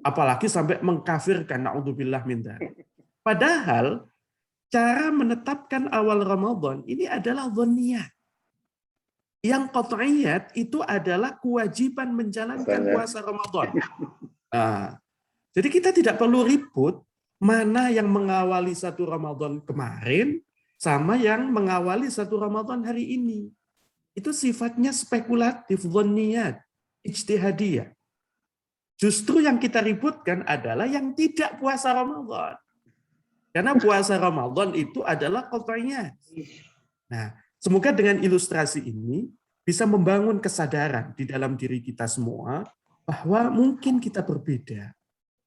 Apalagi sampai mengkafirkan, na'udzubillah min dzalik. Padahal cara menetapkan awal Ramadan ini adalah dhanniyat. Yang qat'iyat itu adalah kewajiban menjalankan puasa Ramadan. Nah, jadi kita tidak perlu ribut mana yang mengawali 1 Ramadan kemarin sama yang mengawali 1 Ramadan hari ini. Itu sifatnya spekulatif, dhanniyat, ijtihadiyah. Justru yang kita ributkan adalah yang tidak puasa Ramadan. Karena puasa Ramadan itu adalah qat'iyat. Nah, semoga dengan ilustrasi ini bisa membangun kesadaran di dalam diri kita semua bahwa mungkin kita berbeda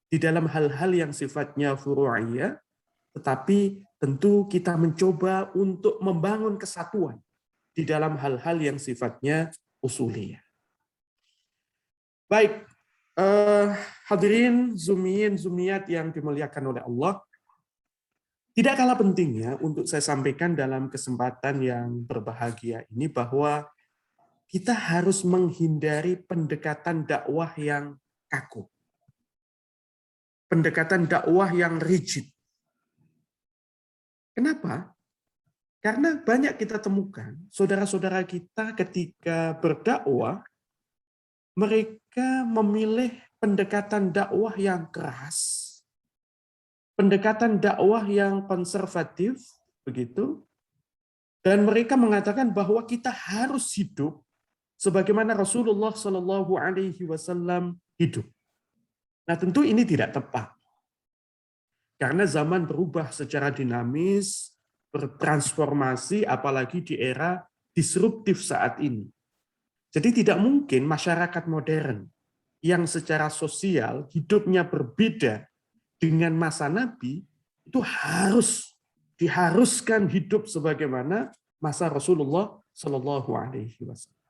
di dalam hal-hal yang sifatnya furu'iyah, tetapi tentu kita mencoba untuk membangun kesatuan di dalam hal-hal yang sifatnya usuliyah. Baik, hadirin zumiyin zumiyat yang dimuliakan oleh Allah, tidak kalah pentingnya untuk saya sampaikan dalam kesempatan yang berbahagia ini bahwa kita harus menghindari pendekatan dakwah yang kaku. Pendekatan dakwah yang rigid. Kenapa? Karena banyak kita temukan saudara-saudara kita ketika berdakwah, mereka memilih pendekatan dakwah yang keras, pendekatan dakwah yang konservatif, begitu, dan mereka mengatakan bahwa kita harus hidup sebagaimana Rasulullah Shallallahu Alaihi Wasallam hidup. Nah, tentu ini tidak tepat. Karena zaman berubah secara dinamis, bertransformasi, apalagi di era disruptif saat ini. Jadi tidak mungkin masyarakat modern yang secara sosial hidupnya berbeda dengan masa Nabi, itu diharuskan hidup sebagaimana masa Rasulullah Shallallahu Alaihi Wasallam.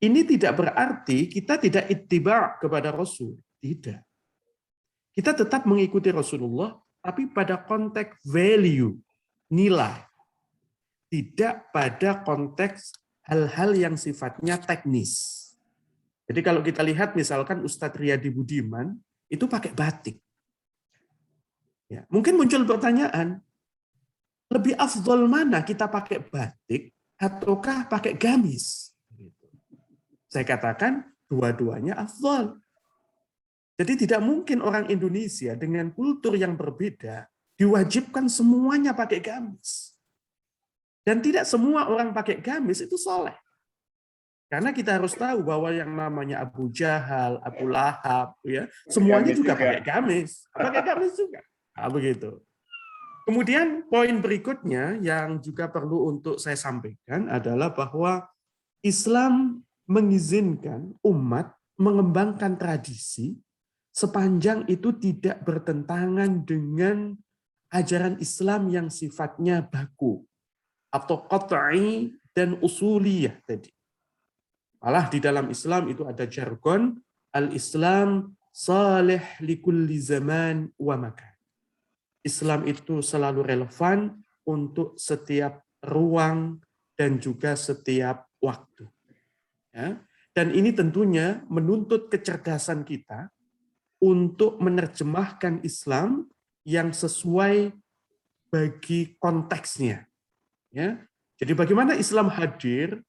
Ini tidak berarti kita tidak ittiba' kepada Rasul. Tidak. Kita tetap mengikuti Rasulullah, tapi pada konteks value, nilai. Tidak pada konteks hal-hal yang sifatnya teknis. Jadi kalau kita lihat misalkan Ustadz Riyadi Budiman, itu pakai batik. Ya, mungkin muncul pertanyaan, lebih afdol mana kita pakai batik ataukah pakai gamis? Saya katakan dua-duanya afdol. Jadi tidak mungkin orang Indonesia dengan kultur yang berbeda diwajibkan semuanya pakai gamis. Dan tidak semua orang pakai gamis itu soleh. Karena kita harus tahu bahwa yang namanya Abu Jahal, Abu Lahab, ya semuanya juga pakai gamis. Pakai gamis juga. Nah, begitu. Kemudian poin berikutnya yang juga perlu untuk saya sampaikan adalah bahwa Islam mengizinkan umat mengembangkan tradisi sepanjang itu tidak bertentangan dengan ajaran Islam yang sifatnya baku atau qat'i dan usuliyah tadi. Malah di dalam Islam itu ada jargon al-Islam salih likulli zaman wa makan. Islam itu selalu relevan untuk setiap ruang dan juga setiap waktu. Ya. Dan ini tentunya menuntut kecerdasan kita untuk menerjemahkan Islam yang sesuai bagi konteksnya. Ya. Jadi bagaimana Islam hadir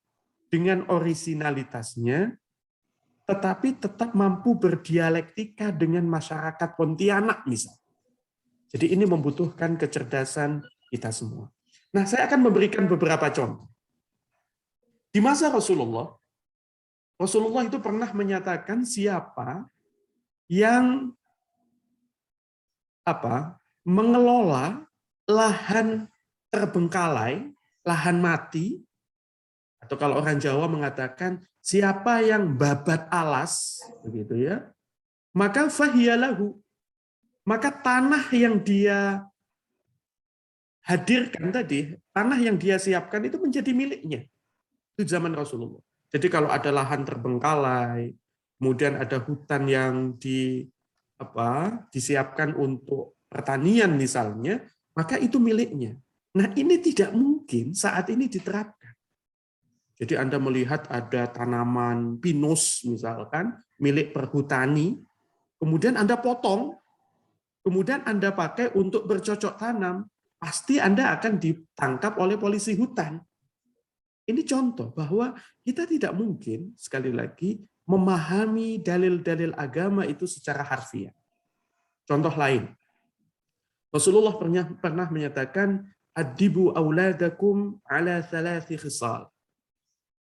dengan orisinalitasnya, tetapi tetap mampu berdialektika dengan masyarakat Pontianak misalnya. Jadi ini membutuhkan kecerdasan kita semua. Nah, saya akan memberikan beberapa contoh. Di masa Rasulullah itu pernah menyatakan siapa yang mengelola lahan terbengkalai, lahan mati, atau kalau orang Jawa mengatakan siapa yang babat alas, begitu ya, maka fahiyalahu, maka tanah yang dia hadirkan tadi, tanah yang dia siapkan itu menjadi miliknya. Itu zaman Rasulullah. Jadi kalau ada lahan terbengkalai, kemudian ada hutan yang disiapkan untuk pertanian misalnya, maka itu miliknya. Nah, ini tidak mungkin saat ini diterapkan. Jadi Anda melihat ada tanaman pinus misalkan, milik perhutani, kemudian Anda potong, kemudian Anda pakai untuk bercocok tanam, pasti Anda akan ditangkap oleh polisi hutan. Ini contoh bahwa kita tidak mungkin, sekali lagi, memahami dalil-dalil agama itu secara harfiah. Contoh lain, Rasulullah pernah menyatakan, Adibu auladakum ala thalathi khisal.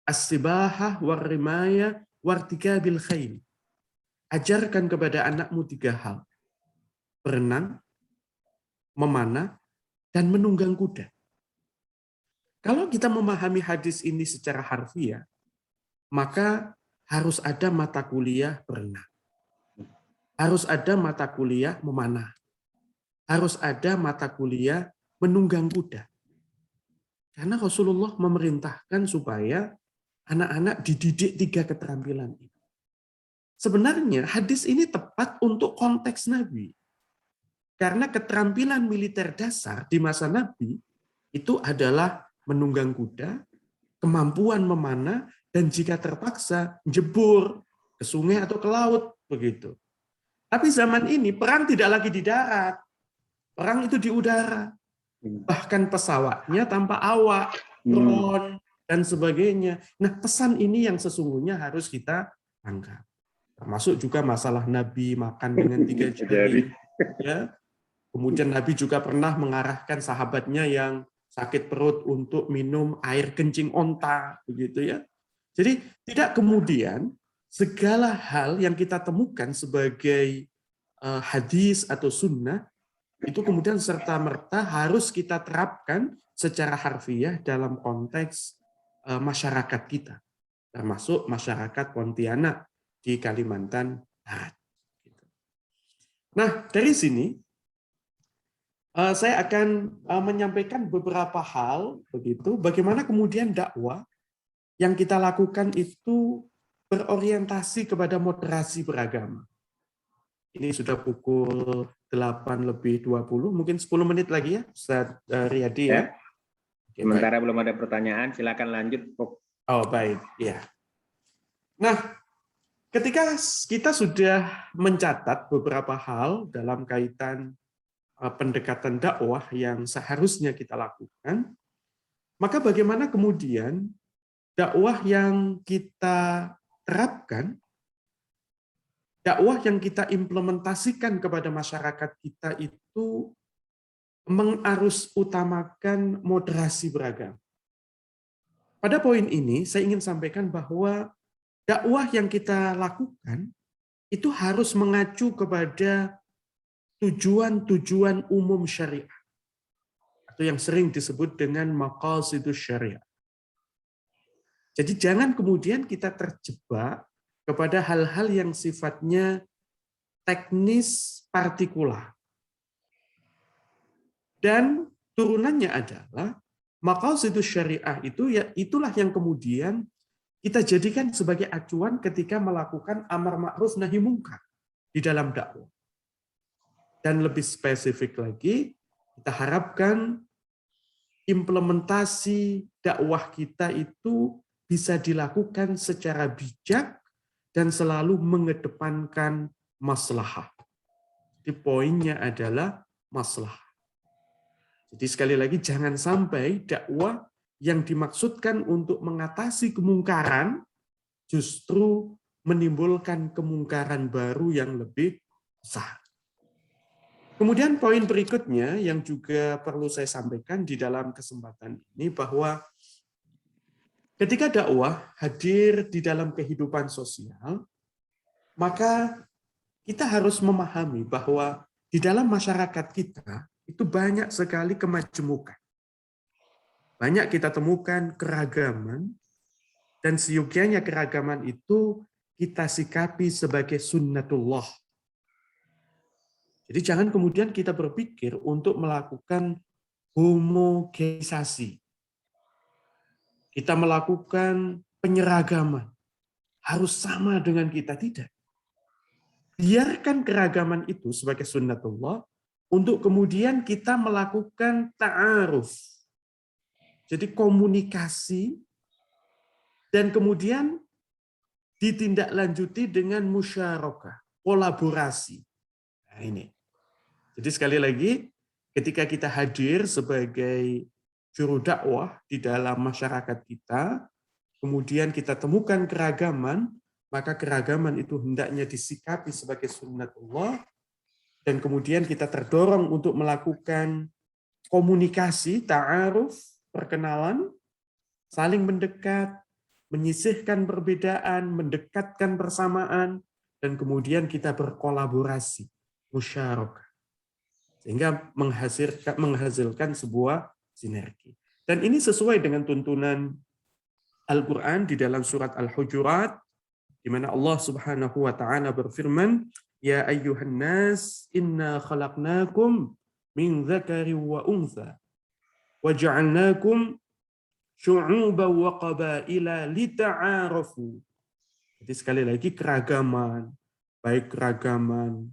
As-sibahah war-rimaya wartikabil khail. Ajarkan kepada anakmu 3 hal. Berenang, memanah, dan menunggang kuda. Kalau kita memahami hadis ini secara harfiah, maka harus ada mata kuliah berenang. Harus ada mata kuliah memanah. Harus ada mata kuliah menunggang kuda. Karena Rasulullah memerintahkan supaya anak-anak dididik 3 keterampilan ini. Sebenarnya hadis ini tepat untuk konteks Nabi. Karena keterampilan militer dasar di masa Nabi itu adalah menunggang kuda, kemampuan memanah, dan jika terpaksa jebur ke sungai atau ke laut, begitu. Tapi zaman ini perang tidak lagi di darat, perang itu di udara. Bahkan pesawatnya tanpa awak, drone, dan sebagainya. Nah, pesan ini yang sesungguhnya harus kita tangkap. Termasuk juga masalah Nabi makan dengan 3 jari. Ya. Kemudian Nabi juga pernah mengarahkan sahabatnya yang sakit perut untuk minum air kencing onta, begitu ya. Jadi tidak kemudian segala hal yang kita temukan sebagai hadis atau sunnah itu kemudian serta-merta harus kita terapkan secara harfiah dalam konteks masyarakat kita, termasuk masyarakat Pontianak di Kalimantan Barat. Nah, dari sini saya akan menyampaikan beberapa hal, begitu. Bagaimana kemudian dakwah yang kita lakukan itu berorientasi kepada moderasi beragama. Ini sudah pukul 8:20, mungkin 10 menit lagi ya, Ustaz Riyadi ya. Sementara belum ada pertanyaan, silakan lanjut. Oh baik, ya. Nah, ketika kita sudah mencatat beberapa hal dalam kaitan pendekatan dakwah yang seharusnya kita lakukan, maka bagaimana kemudian dakwah yang kita terapkan, dakwah yang kita implementasikan kepada masyarakat kita itu mengarus utamakan moderasi beragama. Pada poin ini saya ingin sampaikan bahwa dakwah yang kita lakukan itu harus mengacu kepada tujuan-tujuan umum syariah. atau yang sering disebut dengan maqasidus syariah. Jadi jangan kemudian kita terjebak kepada hal-hal yang sifatnya teknis partikular. Dan turunannya adalah maqasidus syariah itu ya itulah yang kemudian kita jadikan sebagai acuan ketika melakukan amar ma'ruf nahi mungkar di dalam dakwah. Dan lebih spesifik lagi, kita harapkan implementasi dakwah kita itu bisa dilakukan secara bijak dan selalu mengedepankan maslahah. Jadi poinnya adalah maslahah. Jadi sekali lagi jangan sampai dakwah yang dimaksudkan untuk mengatasi kemungkaran justru menimbulkan kemungkaran baru yang lebih besar. Kemudian poin berikutnya yang juga perlu saya sampaikan di dalam kesempatan ini bahwa ketika dakwah hadir di dalam kehidupan sosial, maka kita harus memahami bahwa di dalam masyarakat kita itu banyak sekali kemajemukan. Banyak kita temukan keragaman, dan seyogianya keragaman itu kita sikapi sebagai sunnatullah. Jadi jangan kemudian kita berpikir untuk melakukan homogenisasi. Kita melakukan penyeragaman. Harus sama dengan kita, tidak. Biarkan keragaman itu sebagai sunnatullah untuk kemudian kita melakukan ta'aruf. Jadi komunikasi dan kemudian ditindaklanjuti dengan musyarakah, kolaborasi. Nah ini. Jadi sekali lagi, ketika kita hadir sebagai juru dakwah di dalam masyarakat kita, kemudian kita temukan keragaman, maka keragaman itu hendaknya disikapi sebagai sunnatullah, dan kemudian kita terdorong untuk melakukan komunikasi, ta'aruf, perkenalan, saling mendekat, menyisihkan perbedaan, mendekatkan persamaan, dan kemudian kita berkolaborasi, musyarakah. Sehingga menghasilkan sebuah sinergi. Dan ini sesuai dengan tuntunan Al-Quran di dalam surat Al-Hujurat, di mana Allah Subhanahu wa Ta'ala berfirman, Ya ayyuhan nas, inna khalaqnakum min dzakari wa untha, wa ja'alnakum syu'uban wa qabaila lita'arafu. Jadi sekali lagi keragaman, baik keragaman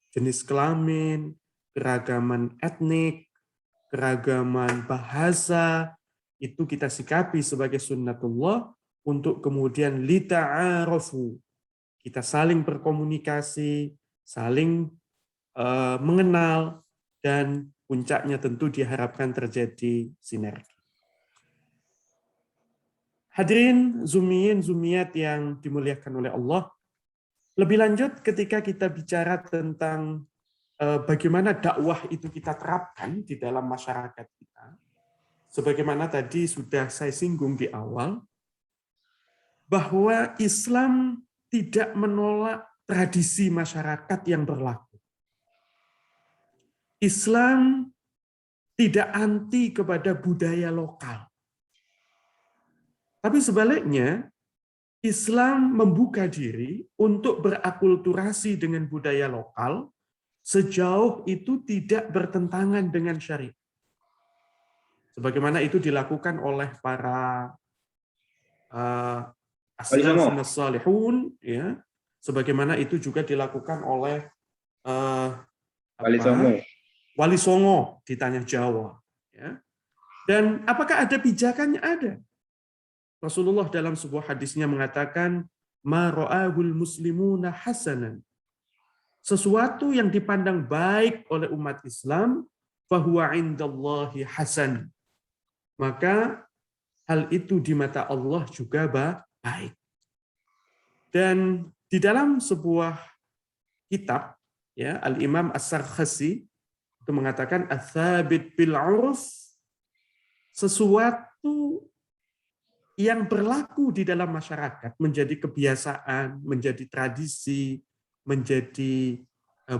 jenis kelamin, keragaman etnik, keragaman bahasa, itu kita sikapi sebagai sunnatullah untuk kemudian lita'arafu. Kita saling berkomunikasi, saling mengenal, dan puncaknya tentu diharapkan terjadi sinergi. Hadirin zumiyin zumiyat yang dimuliakan oleh Allah, lebih lanjut ketika kita bicara tentang bagaimana dakwah itu kita terapkan di dalam masyarakat kita, sebagaimana tadi sudah saya singgung di awal, bahwa Islam tidak menolak tradisi masyarakat yang berlaku. Islam tidak anti kepada budaya lokal. Tapi sebaliknya, Islam membuka diri untuk berakulturasi dengan budaya lokal sejauh itu tidak bertentangan dengan syariat. Sebagaimana itu dilakukan oleh para as-salafun as-salihun, ya, sebagaimana itu juga dilakukan oleh Wali Songo di Tanah Jawa. Ya. Dan apakah ada pijakannya? Ada. Rasulullah dalam sebuah hadisnya mengatakan, ma ra'ahul muslimuna hasanan. Sesuatu yang dipandang baik oleh umat Islam, fahuwa indallahi hasan. Maka hal itu di mata Allah juga baik. Dan di dalam sebuah kitab, ya, Al-Imam As-Sarkhasi itu mengatakan ats-tsabit bil 'urf, sesuatu yang berlaku di dalam masyarakat menjadi kebiasaan, menjadi tradisi, menjadi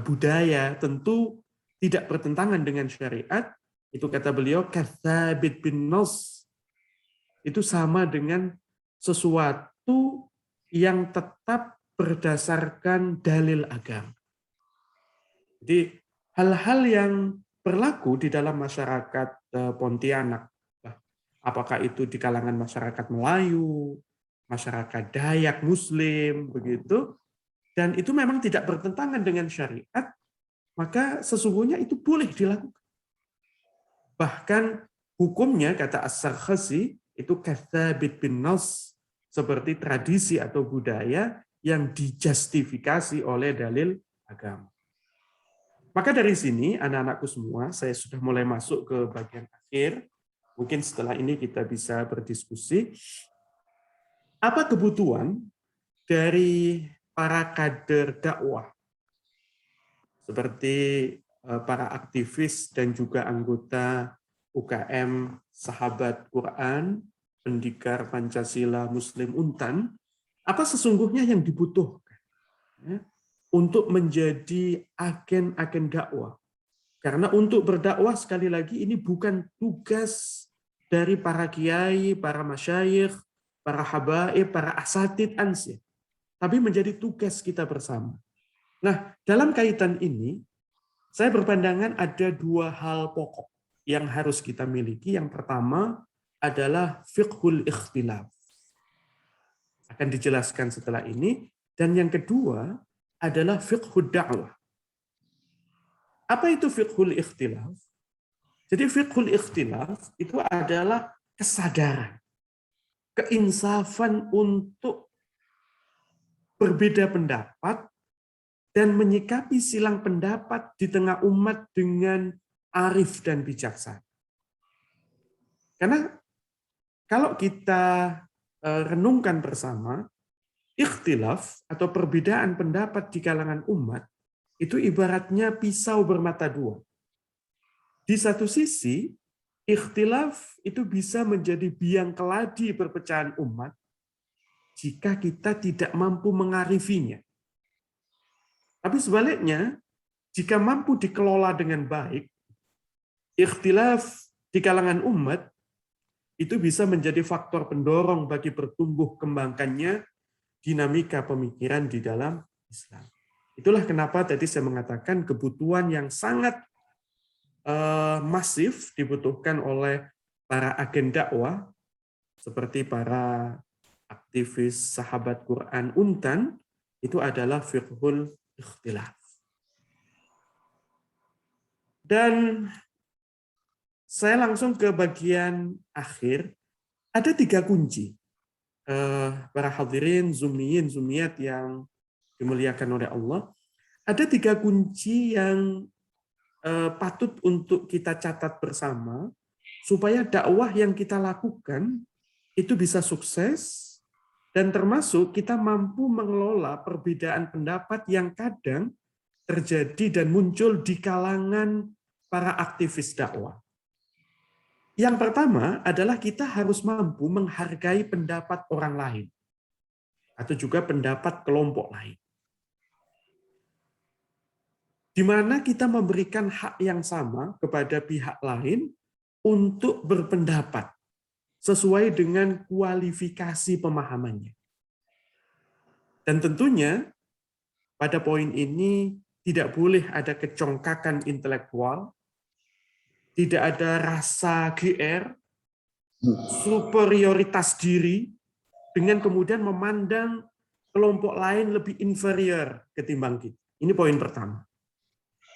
budaya, tentu tidak bertentangan dengan syariat, Itu kata beliau, katsabit bin nas. Itu sama dengan sesuatu yang tetap berdasarkan dalil agama. Jadi hal-hal yang berlaku di dalam masyarakat Pontianak, apakah itu di kalangan masyarakat Melayu, masyarakat Dayak, Muslim, begitu, dan itu memang tidak bertentangan dengan syariat, maka sesungguhnya itu boleh dilakukan. Bahkan hukumnya, kata As-Sarkhasi, itu katsabit bin nas, seperti tradisi atau budaya yang dijustifikasi oleh dalil agama. Maka dari sini, anak-anakku semua, saya sudah mulai masuk ke bagian akhir. Mungkin setelah ini kita bisa berdiskusi. Apa kebutuhan dari para kader dakwah, seperti para aktivis dan juga anggota UKM Sahabat Quran, Pendikar Pancasila Muslim Untan, apa sesungguhnya yang dibutuhkan untuk menjadi agen-agen dakwah? Karena untuk berdakwah, sekali lagi, ini bukan tugas dari para kiai, para masyayikh, para habaib, para asatid ansih, tapi menjadi tugas kita bersama. Nah, dalam kaitan ini, saya berpandangan ada dua hal pokok yang harus kita miliki. Yang pertama adalah fiqhul ikhtilaf. Akan dijelaskan setelah ini. Dan yang kedua adalah fiqhud da'wah. Apa itu fiqhul ikhtilaf? Jadi fiqhul ikhtilaf itu adalah kesadaran, keinsafan untuk berbeda pendapat dan menyikapi silang pendapat di tengah umat dengan arif dan bijaksana. Karena kalau kita renungkan bersama, ikhtilaf atau perbedaan pendapat di kalangan umat itu ibaratnya pisau bermata dua. Di satu sisi, ikhtilaf itu bisa menjadi biang keladi perpecahan umat jika kita tidak mampu mengarifinya. Tapi sebaliknya, jika mampu dikelola dengan baik, ikhtilaf di kalangan umat itu bisa menjadi faktor pendorong bagi bertumbuh kembangkannya dinamika pemikiran di dalam Islam. Itulah kenapa tadi saya mengatakan kebutuhan yang sangat masif dibutuhkan oleh para agen dakwah, seperti para aktivis Sahabat Quran Untan, itu adalah fiqhul ikhtilaf. Dan saya langsung ke bagian akhir. Ada 3 kunci. Para hadirin, zumiyin, zumiyat yang dimuliakan oleh Allah. Ada 3 kunci yang patut untuk kita catat bersama, supaya dakwah yang kita lakukan itu bisa sukses, dan termasuk kita mampu mengelola perbedaan pendapat yang kadang terjadi dan muncul di kalangan para aktivis dakwah. Yang pertama adalah kita harus mampu menghargai pendapat orang lain, atau juga pendapat kelompok lain. Di mana kita memberikan hak yang sama kepada pihak lain untuk berpendapat sesuai dengan kualifikasi pemahamannya. Dan tentunya pada poin ini tidak boleh ada kecongkakan intelektual, tidak ada rasa GR, superioritas diri, dengan kemudian memandang kelompok lain lebih inferior ketimbang kita. Ini poin pertama.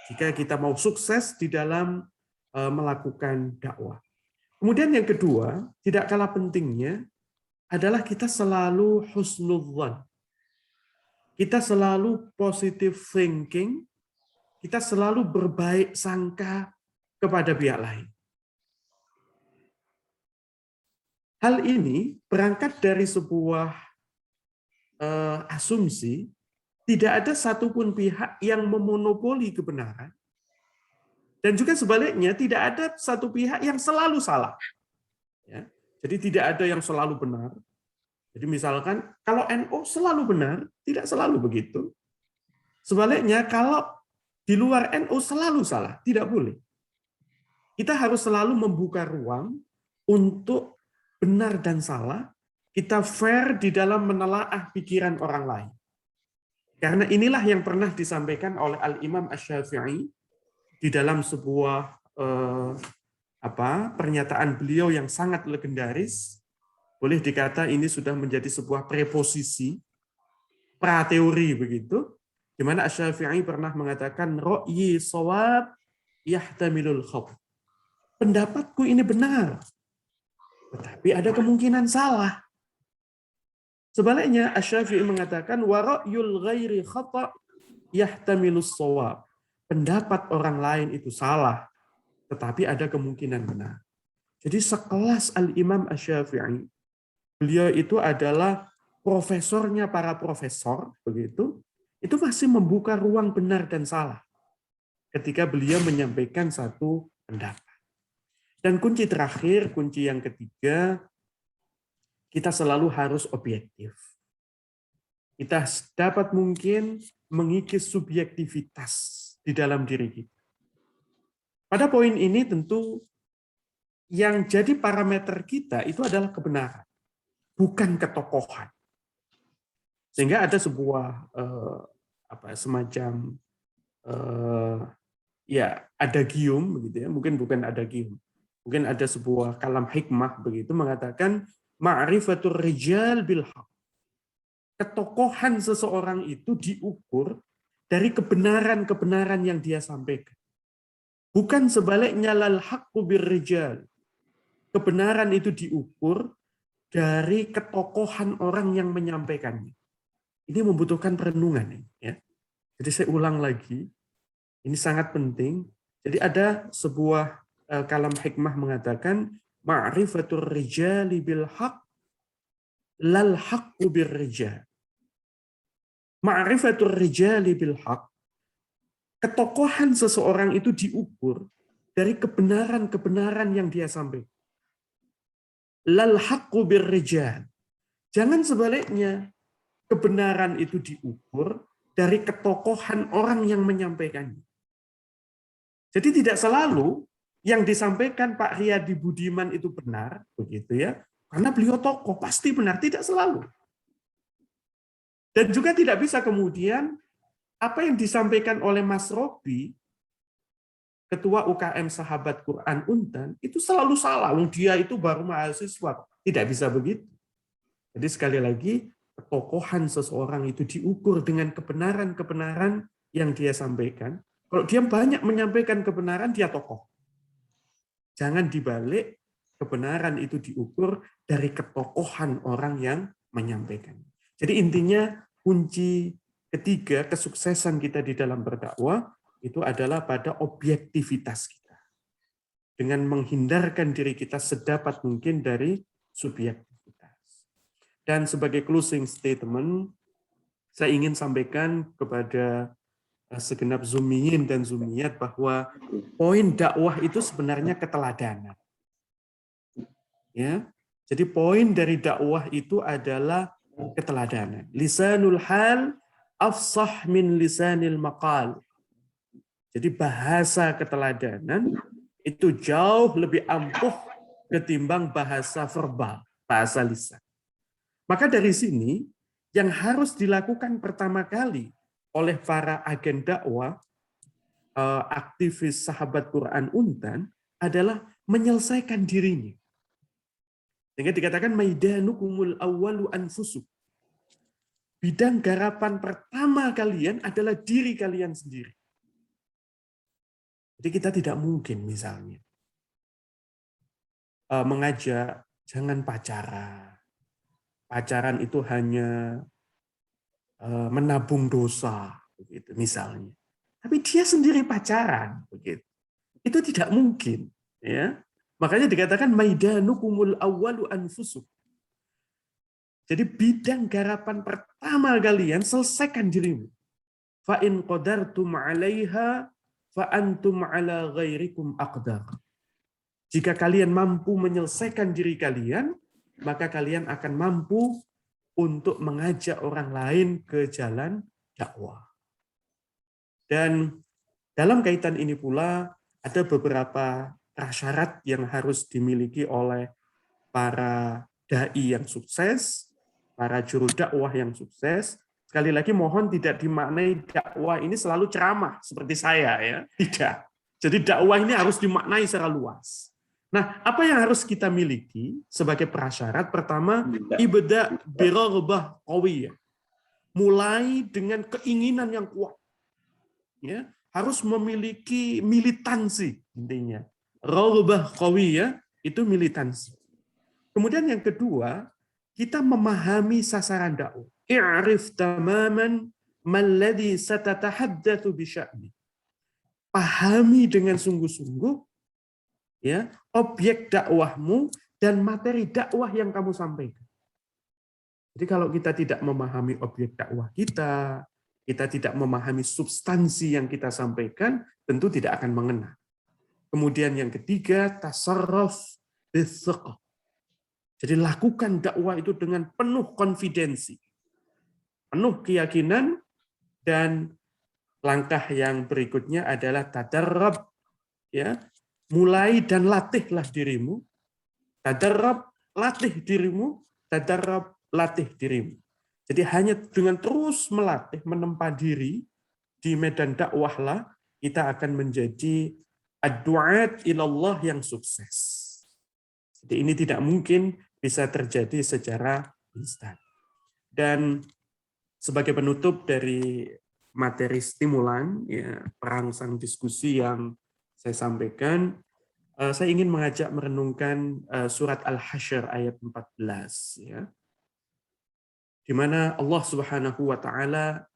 Jika kita mau sukses di dalam melakukan dakwah. Kemudian yang kedua, tidak kalah pentingnya, adalah kita selalu husnudzan. Kita selalu positive thinking, kita selalu berbaik sangka kepada pihak lain. Hal ini berangkat dari sebuah asumsi, tidak ada satupun pihak yang memonopoli kebenaran, dan juga sebaliknya tidak ada satu pihak yang selalu salah. Ya, jadi tidak ada yang selalu benar. Jadi misalkan kalau NU selalu benar, tidak selalu begitu. Sebaliknya kalau di luar NU selalu salah, tidak boleh. kita harus selalu membuka ruang untuk benar dan salah, kita fair di dalam menelaah pikiran orang lain. Karena inilah yang pernah disampaikan oleh Al-Imam Asy-Syafi'i di dalam sebuah pernyataan beliau yang sangat legendaris. Boleh dikata ini sudah menjadi sebuah preposisi, prateori begitu, di mana Asy-Syafi'i pernah mengatakan ra'yi shawab yahtamilul khata. Pendapatku ini benar, tetapi ada kemungkinan salah. Sebaliknya, Asy-Syafi'i mengatakan wa ra'yul ghairi khata' yahtamilus shawab. Pendapat orang lain itu salah, tetapi ada kemungkinan benar. Jadi sekelas Al-Imam Asy-Syafi'i, beliau itu adalah profesornya para profesor, begitu, itu masih membuka ruang benar dan salah ketika beliau menyampaikan satu pendapat. Dan kunci terakhir, kunci yang ketiga, kita selalu harus objektif. Kita dapat mungkin mengikis subjektivitas di dalam diri kita. Pada poin ini tentu yang jadi parameter kita itu adalah kebenaran, bukan ketokohan. Sehingga ada sebuah semacam adagium begitu ya, mungkin bukan adagium. Mungkin ada sebuah kalam hikmah begitu mengatakan ma'rifatur rijal bil haq. Ketokohan seseorang itu diukur dari kebenaran-kebenaran yang dia sampaikan. Bukan sebaliknya lal haqqu bir rijal. Kebenaran itu diukur dari ketokohan orang yang menyampaikannya. Ini membutuhkan perenungan ya. Jadi saya ulang lagi. Ini sangat penting. Jadi ada sebuah kalam hikmah mengatakan ma'rifatur rijali bil haq lal haqqu bir rijal. Ma'rifatur rijali bil haq. Ketokohan seseorang itu diukur dari kebenaran-kebenaran yang dia sampaikan. Lal haqqu bir rijal. Jangan sebaliknya. Kebenaran itu diukur dari ketokohan orang yang menyampaikannya. Jadi tidak selalu yang disampaikan Pak Riyadi Budiman itu benar, begitu ya. Karena beliau tokoh, pasti benar, tidak selalu. Dan juga tidak bisa kemudian apa yang disampaikan oleh Mas Robi, Ketua UKM Sahabat Quran Untan, itu selalu salah. Dia itu baru mahasiswa. Tidak bisa begitu. Jadi sekali lagi, ketokohan seseorang itu diukur dengan kebenaran-kebenaran yang dia sampaikan. Kalau dia banyak menyampaikan kebenaran, dia tokoh. Jangan dibalik, kebenaran itu diukur dari ketokohan orang yang menyampaikan. Jadi intinya kunci ketiga kesuksesan kita di dalam berdakwah itu adalah pada objektivitas kita. Dengan menghindarkan diri kita sedapat mungkin dari subjektivitas. Dan sebagai closing statement, saya ingin sampaikan kepada segenap zumiyin dan zumiyat bahwa poin dakwah itu sebenarnya keteladanan. Ya, jadi poin dari dakwah itu adalah keteladanan. Lisanul hal afsah min lisanil maqal. Jadi bahasa keteladanan itu jauh lebih ampuh ketimbang bahasa verbal, bahasa lisan. Maka dari sini yang harus dilakukan pertama kali oleh para agen dakwah, aktivis Sahabat Quran Untan adalah menyelesaikan dirinya. Sehingga dikatakan maidanukumul awwalu anfusuk. Bidang garapan pertama kalian adalah diri kalian sendiri. Jadi kita tidak mungkin misalnya mengajak jangan pacaran. Pacaran itu hanya menabung dosa, begitu misalnya. Tapi dia sendiri pacaran, begitu. Itu tidak mungkin, ya. Makanya dikatakan maidanukumul awwalu anfusuk. Jadi bidang garapan pertama kalian selesaikan dirimu. Fa in qadartum 'alaiha fa antum 'ala ghairikum aqdar. Jika kalian mampu menyelesaikan diri kalian, maka kalian akan mampu untuk mengajak orang lain ke jalan dakwah. Dan dalam kaitan ini pula ada beberapa prasyarat yang harus dimiliki oleh para dai yang sukses, para juru dakwah yang sukses. Sekali lagi mohon tidak dimaknai dakwah ini selalu ceramah seperti saya ya, tidak. Jadi dakwah ini harus dimaknai secara luas. Nah, apa yang harus kita miliki sebagai prasyarat? Pertama, ibda' biraghbah qawiyah. Mulai dengan keinginan yang kuat. Ya, harus memiliki militansi intinya. Raghbah qawiyah itu militansi. Kemudian yang kedua, kita memahami sasaran dakwah. I'rif tamaman malladhi satatahaddatsu bi sya'ni. Pahami dengan sungguh-sungguh ya, objek dakwahmu dan materi dakwah yang kamu sampaikan. Jadi kalau kita tidak memahami objek dakwah kita tidak memahami substansi yang kita sampaikan, tentu tidak akan mengena. Kemudian yang ketiga, tasarruf bis-thiqah. Jadi lakukan dakwah itu dengan penuh konfidensi, penuh keyakinan, dan langkah yang berikutnya adalah tadarrab, ya, mulai dan latihlah dirimu. Tadarrab, latih dirimu. Tadarrab, latih dirimu. Jadi hanya dengan terus melatih, menempa diri di medan dakwahlah kita akan menjadi ad-du'at ilallah yang sukses. Jadi ini tidak mungkin bisa terjadi secara instan. Dan sebagai penutup dari materi stimulan, ya, perangsang diskusi yang saya sampaikan, saya ingin mengajak merenungkan surat Al-Hasyr ayat 14, ya, di mana Allah Subhanahu wa taala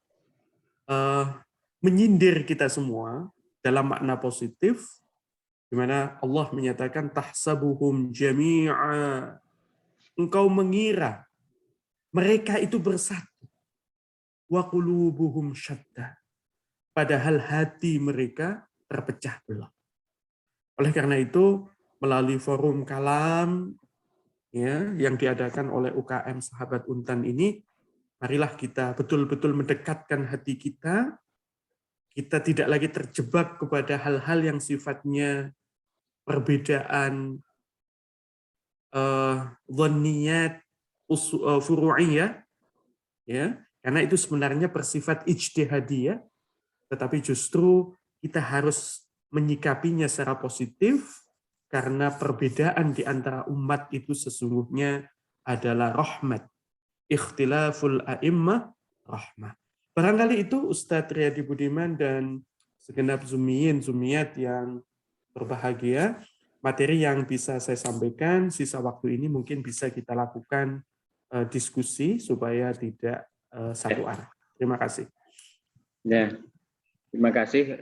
menyindir kita semua dalam makna positif, di mana Allah menyatakan tahsabuhum jami'a, engkau mengira mereka itu bersatu, wa qulubuhum syatta, padahal hati mereka terpecah belah. Oleh karena itu, melalui forum kalam ya, yang diadakan oleh UKM Sahabat Untan ini, marilah kita betul-betul mendekatkan hati kita. Kita tidak lagi terjebak kepada hal-hal yang sifatnya perbedaan dhanniyat, furu'iyah, ya, karena itu sebenarnya bersifat ijtihadiyah, tetapi justru kita harus menyikapinya secara positif, karena perbedaan di antara umat itu sesungguhnya adalah rahmat. Ikhtilaful a'immah rahmah. Barangkali itu Ustadz Riyadi Budiman dan segenap zumiyin, zumiyat yang berbahagia, materi yang bisa saya sampaikan. Sisa waktu ini mungkin bisa kita lakukan diskusi supaya tidak satu arah. Terima kasih. Ya, terima kasih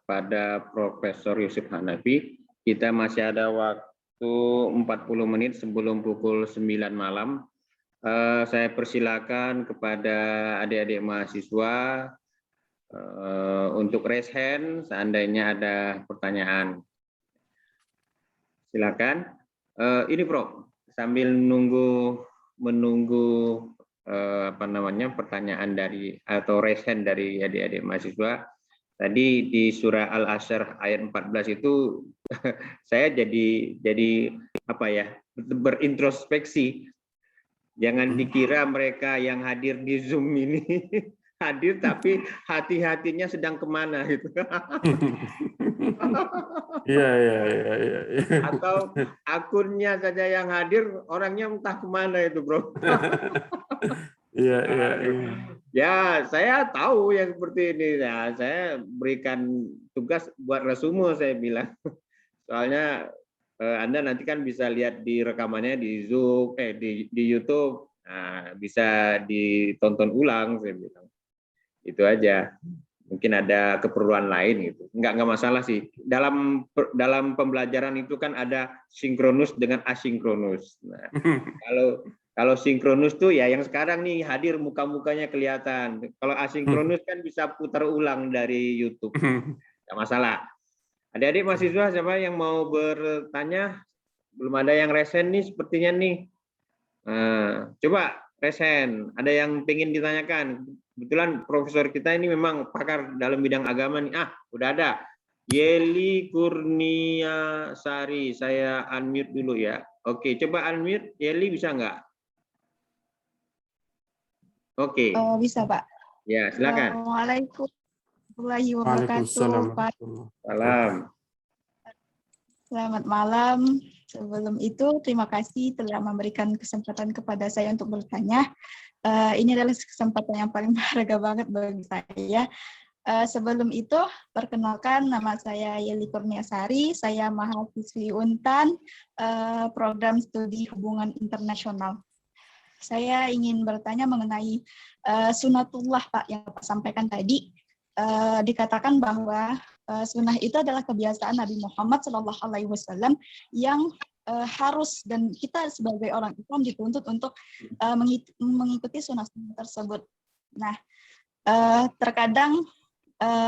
pada Profesor Yusuf Hanafi. Kita masih ada waktu 40 menit sebelum pukul 9 malam. Saya persilakan kepada adik-adik mahasiswa untuk raise hand seandainya ada pertanyaan. Silakan. Ini Prof, sambil menunggu pertanyaan dari atau raise hand dari adik-adik mahasiswa. Tadi di surah Al-Hasyr ayat 14 itu saya jadi berintrospeksi. Jangan dikira mereka yang hadir di Zoom ini hadir tapi hati-hatinya sedang kemana gitu. Iya. Atau akunnya saja yang hadir, orangnya entah kemana itu, Bro. Iya. Ya, saya tahu yang seperti ini. Ya, saya berikan tugas buat resume, saya bilang. Soalnya Anda nanti kan bisa lihat di rekamannya di Zoom, di YouTube. Nah, bisa ditonton ulang, saya bilang. Itu aja. Mungkin ada keperluan lain gitu. Enggak masalah sih. Dalam pembelajaran itu kan ada sinkronus dengan asinkronus. Nah, kalau sinkronus tuh ya yang sekarang nih hadir muka-mukanya kelihatan. Kalau asinkronus kan bisa putar ulang dari YouTube. Enggak masalah. Adik-adik mahasiswa siapa yang mau bertanya? Belum ada yang resen nih sepertinya nih. Nah, coba resen. Ada yang pengen ditanyakan? Kebetulan profesor kita ini memang pakar dalam bidang agama nih. Udah ada. Yeli Kurnia Sari, saya unmute dulu ya. Oke, coba unmute. Yeli bisa nggak? Oke. Bisa, Pak. Ya, silakan. Assalamualaikum warahmatullahi Waalaikumsalam wabarakatuh, Pak. warahmatullahi Salam. Selamat malam. Sebelum itu, terima kasih telah memberikan kesempatan kepada saya untuk bertanya. Ini adalah kesempatan yang paling berharga banget bagi saya. Sebelum itu, perkenalkan nama saya Yeli Kurniasari, saya mahasiswi Untan, program studi hubungan internasional. Saya ingin bertanya mengenai sunatullah, Pak, yang Bapak sampaikan tadi. Dikatakan bahwa sunnah itu adalah kebiasaan Nabi Muhammad SAW yang harus, dan kita sebagai orang Islam dituntut untuk mengikuti sunnah-sunnah tersebut. Nah, terkadang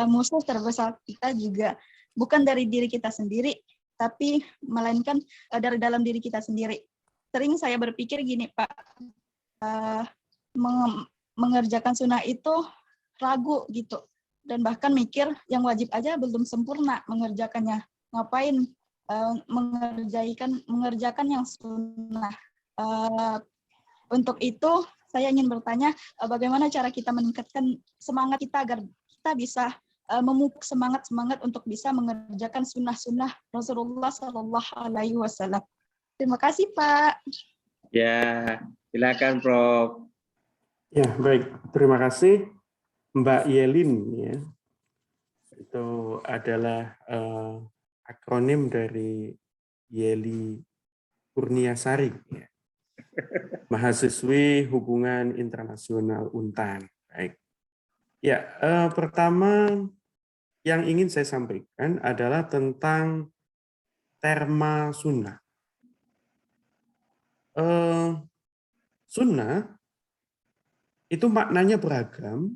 musuh terbesar kita juga bukan dari diri kita sendiri, tapi melainkan dari dalam diri kita sendiri. Sering saya berpikir gini, Pak, mengerjakan sunnah itu ragu gitu, dan bahkan mikir yang wajib aja belum sempurna mengerjakannya. Ngapain mengerjakan yang sunnah? Untuk itu, saya ingin bertanya, bagaimana cara kita meningkatkan semangat kita agar kita bisa memupuk semangat untuk bisa mengerjakan sunnah-sunnah Rasulullah SAW. Terima kasih, Pak. Ya, silakan, Prof. Ya, baik. Terima kasih, Mbak Yelin. Ya. Itu adalah akronim dari Yeli Kurniasari, ya. Mahasiswi Hubungan Internasional Untan. Baik. Ya, pertama yang ingin saya sampaikan adalah tentang terma sunnah. Sunnah itu maknanya beragam,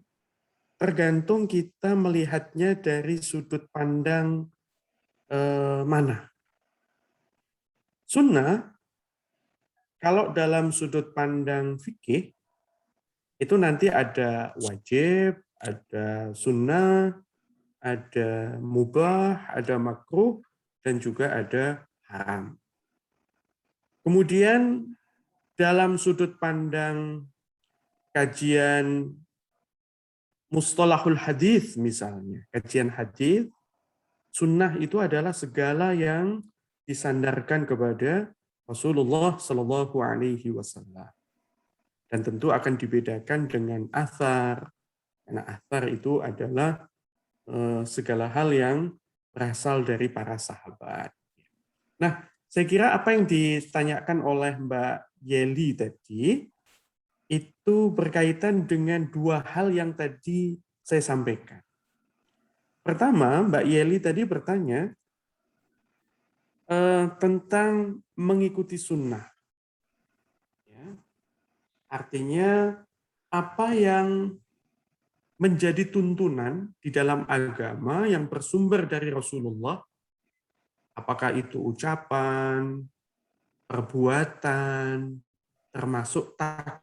tergantung kita melihatnya dari sudut pandang mana. Sunnah, kalau dalam sudut pandang fikih, itu nanti ada wajib, ada sunnah, ada mubah, ada makruh, dan juga ada haram. Kemudian dalam sudut pandang kajian mustalahul hadis misalnya, kajian hadis, sunnah itu adalah segala yang disandarkan kepada Rasulullah Shallallahu Alaihi Wasallam. Dan tentu akan dibedakan dengan athar, karena athar itu adalah segala hal yang berasal dari para sahabat. Nah, saya kira apa yang ditanyakan oleh Mbak Yeli tadi, itu berkaitan dengan dua hal yang tadi saya sampaikan. Pertama, Mbak Yeli tadi bertanya tentang mengikuti sunnah. Ya. Artinya, apa yang menjadi tuntunan di dalam agama yang bersumber dari Rasulullah, apakah itu ucapan, perbuatan, termasuk takdir,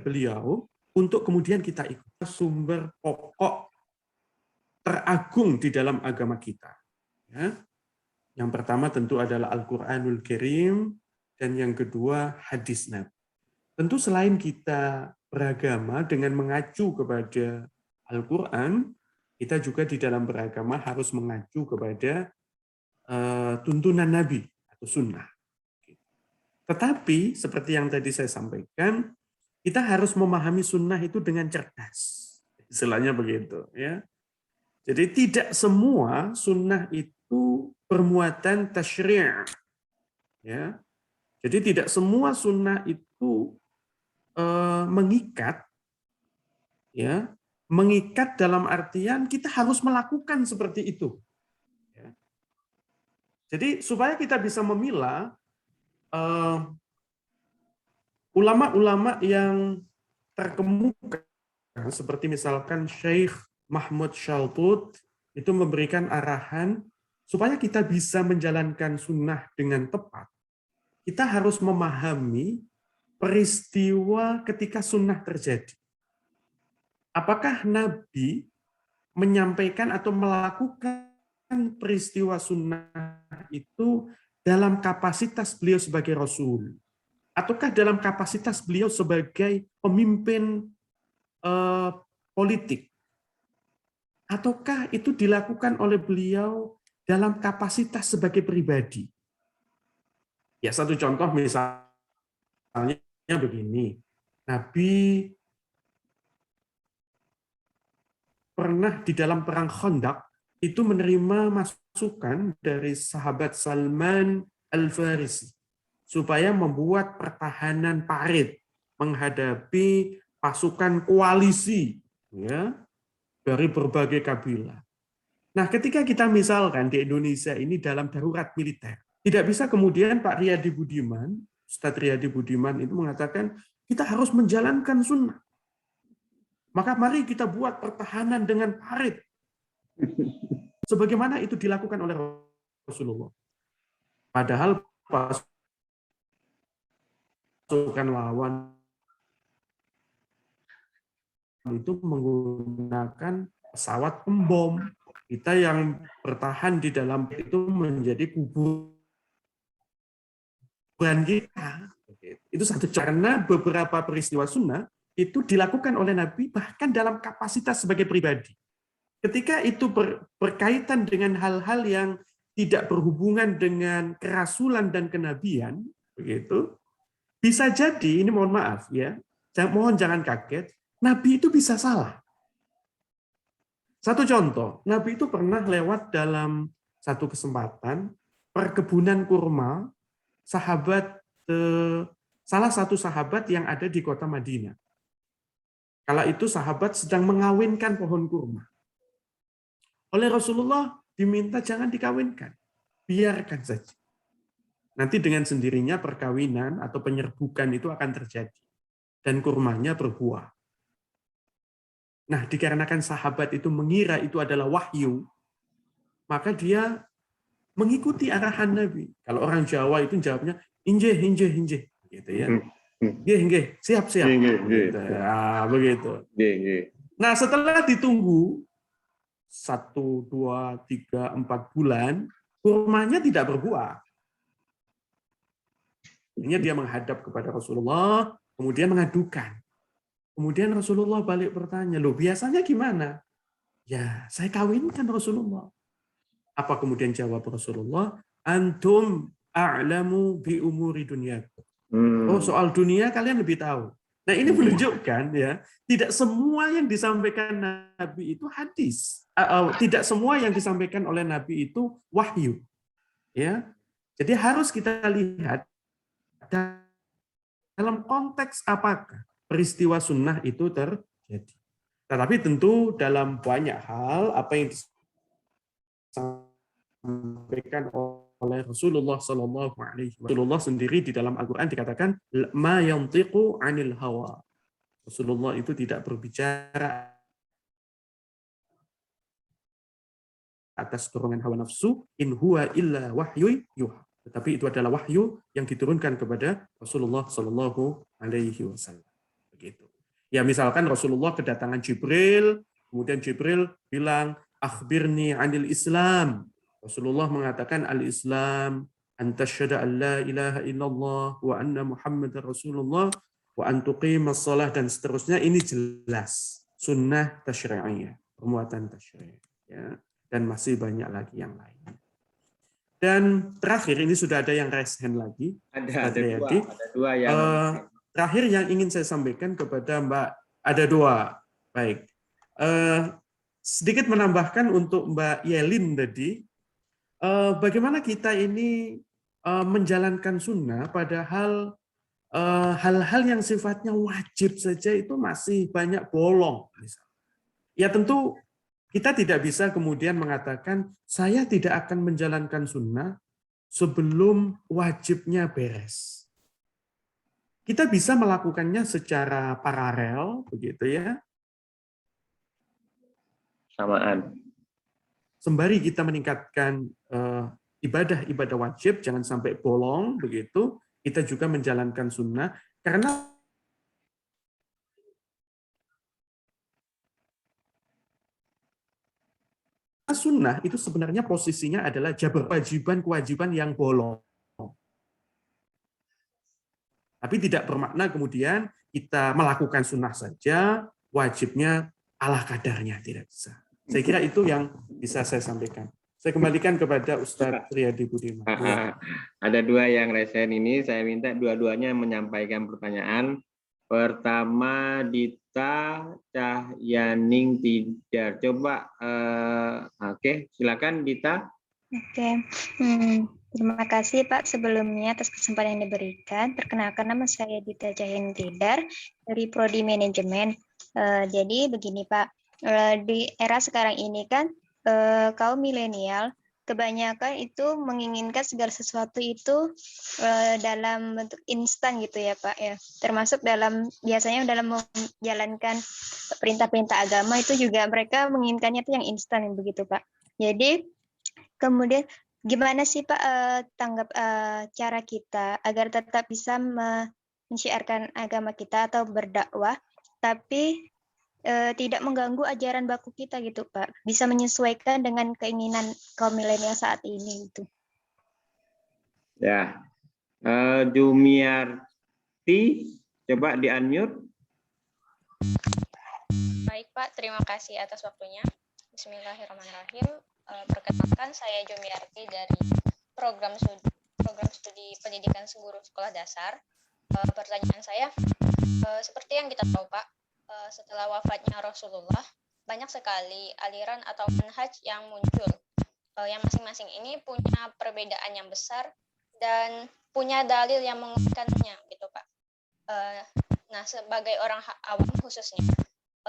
beliau untuk kemudian kita ikut sumber pokok teragung di dalam agama kita. Ya. Yang pertama tentu adalah Al-Quranul Karim, dan yang kedua hadis Nabi. Tentu selain kita beragama dengan mengacu kepada Al-Quran, kita juga di dalam beragama harus mengacu kepada tuntunan Nabi atau sunnah. Tetapi seperti yang tadi saya sampaikan, kita harus memahami sunnah itu dengan cerdas. Istilahnya begitu. Ya. Jadi tidak semua sunnah itu bermuatan tasyri'. Ya. Jadi tidak semua sunnah itu mengikat, ya, mengikat dalam artian kita harus melakukan seperti itu. Ya. Jadi supaya kita bisa memilah ulama-ulama yang terkemuka, seperti misalkan Syekh Mahmud Shaltut, itu memberikan arahan supaya kita bisa menjalankan sunnah dengan tepat. Kita harus memahami peristiwa ketika sunnah terjadi. Apakah Nabi menyampaikan atau melakukan peristiwa sunnah itu dalam kapasitas beliau sebagai Rasul? Ataukah dalam kapasitas beliau sebagai pemimpin politik? Ataukah itu dilakukan oleh beliau dalam kapasitas sebagai pribadi? Ya, satu contoh misalnya begini. Nabi pernah di dalam perang Khandaq itu menerima masukan dari sahabat Salman Al-Farisi supaya membuat pertahanan parit menghadapi pasukan koalisi, ya, dari berbagai kabilah. Nah, ketika kita misalkan di Indonesia ini dalam darurat militer, tidak bisa kemudian Pak Riyadi Budiman, Ustadz Riyadi Budiman itu mengatakan kita harus menjalankan sunnah. Maka mari kita buat pertahanan dengan parit. Sebagaimana itu dilakukan oleh Rasulullah. Padahal pasukan lawan itu menggunakan pesawat pembom. Kita yang bertahan di dalam itu menjadi kuburan kita. Itu satu karena beberapa peristiwa sunnah itu dilakukan oleh Nabi bahkan dalam kapasitas sebagai pribadi. Ketika itu berkaitan dengan hal-hal yang tidak berhubungan dengan kerasulan dan kenabian, begitu, bisa jadi, ini mohon maaf ya, mohon jangan kaget, Nabi itu bisa salah. Satu contoh, Nabi itu pernah lewat dalam satu kesempatan perkebunan kurma salah satu sahabat yang ada di kota Madinah. Kala itu sahabat sedang mengawinkan pohon kurma. Oleh Rasulullah diminta jangan dikawinkan, biarkan saja. Nanti dengan sendirinya perkawinan atau penyerbukan itu akan terjadi. Dan kurmanya berbuah. Nah, dikarenakan sahabat itu mengira itu adalah wahyu, maka dia mengikuti arahan Nabi. Kalau orang Jawa itu jawabnya, injih, injih, injih. Gitu ya. Nggih, siap. Gitu. Nah, begitu. Nah, setelah ditunggu 1, 2, 3, 4 bulan, kurmanya tidak berbuah. Akhirnya dia menghadap kepada Rasulullah, kemudian mengadukan. Kemudian Rasulullah balik bertanya, loh biasanya gimana? Ya, saya kawinkan Rasulullah. Apa kemudian jawab Rasulullah? Antum a'lamu bi umuri dunyakum. Oh, soal dunia kalian lebih tahu. Nah, ini menunjukkan ya, tidak semua yang disampaikan Nabi itu hadis. Tidak semua yang disampaikan oleh Nabi itu wahyu. Ya. Jadi harus kita lihat dalam konteks apakah peristiwa sunnah itu terjadi. Tetapi tentu dalam banyak hal apa yang disampaikan oleh Rasulullah Sallallahu Alaihi Wasallam. Rasulullah sendiri di dalam Al-Quran dikatakan ma yantiqu anil hawa. Rasulullah itu tidak berbicara atas dorongan hawa nafsu, in huwa illa wahyu yuha. Tetapi itu adalah wahyu yang diturunkan kepada Rasulullah Sallallahu Alaihi Wasallam. Begitu. Ya misalkan Rasulullah kedatangan Jibril, kemudian Jibril bilang, akhbirni anil Islam. Rasulullah mengatakan al-Islam antasyhada an la ilaha illallah wa anna Muhammadar Rasulullah wa an tuqimas shalah dan seterusnya. Ini jelas sunnah tasyri'iyah, permuatan tasyri', ya. Dan masih banyak lagi yang lain. Dan terakhir ini sudah ada yang raise hand lagi. Ada dua yang terakhir yang ingin saya sampaikan kepada Mbak, ada dua. Baik. Sedikit menambahkan untuk Mbak Yelin tadi, bagaimana kita ini menjalankan sunnah padahal hal-hal yang sifatnya wajib saja itu masih banyak bolong. Ya tentu kita tidak bisa kemudian mengatakan saya tidak akan menjalankan sunnah sebelum wajibnya beres. Kita bisa melakukannya secara paralel, begitu ya. samaan. sembari kita meningkatkan ibadah-ibadah wajib, jangan sampai bolong begitu, kita juga menjalankan sunnah, karena sunnah itu sebenarnya posisinya adalah jabar kewajiban-kewajiban yang bolong. Tapi tidak bermakna kemudian kita melakukan sunnah saja, wajibnya ala kadarnya, tidak bisa. Saya kira itu yang bisa saya sampaikan. Saya kembalikan kepada Ustadz Riyadi Budiman. Ya. Ada dua yang resen ini, saya minta dua-duanya menyampaikan pertanyaan. Pertama, Dita Cahyaning Tidar. Coba, oke, silakan Dita. Oke, terima kasih Pak sebelumnya atas kesempatan yang diberikan. Perkenalkan, nama saya Dita Cahyaning Tidar dari Prodi Manajemen. Jadi begini Pak, di era sekarang ini kan kaum milenial kebanyakan itu menginginkan segala sesuatu itu dalam bentuk instan gitu ya Pak ya. Termasuk biasanya dalam menjalankan perintah-perintah agama itu juga mereka menginginkannya itu yang instan begitu Pak. Jadi kemudian gimana sih Pak cara kita agar tetap bisa menyiarkan agama kita atau berdakwah tapi tidak mengganggu ajaran baku kita gitu Pak, bisa menyesuaikan dengan keinginan kaum milenial saat ini gitu. Ya, Jumiarti, coba di-unmute. Baik Pak, terima kasih atas waktunya. Bismillahirrahmanirrahim. Perkenalkan, saya Jumiarti dari program studi pendidikan guru sekolah dasar. Pertanyaan saya, seperti yang kita tahu Pak, setelah wafatnya Rasulullah, banyak sekali aliran atau manhaj yang muncul. Yang masing-masing ini punya perbedaan yang besar dan punya dalil yang menguatkannya, gitu Pak. Nah, sebagai orang awam khususnya,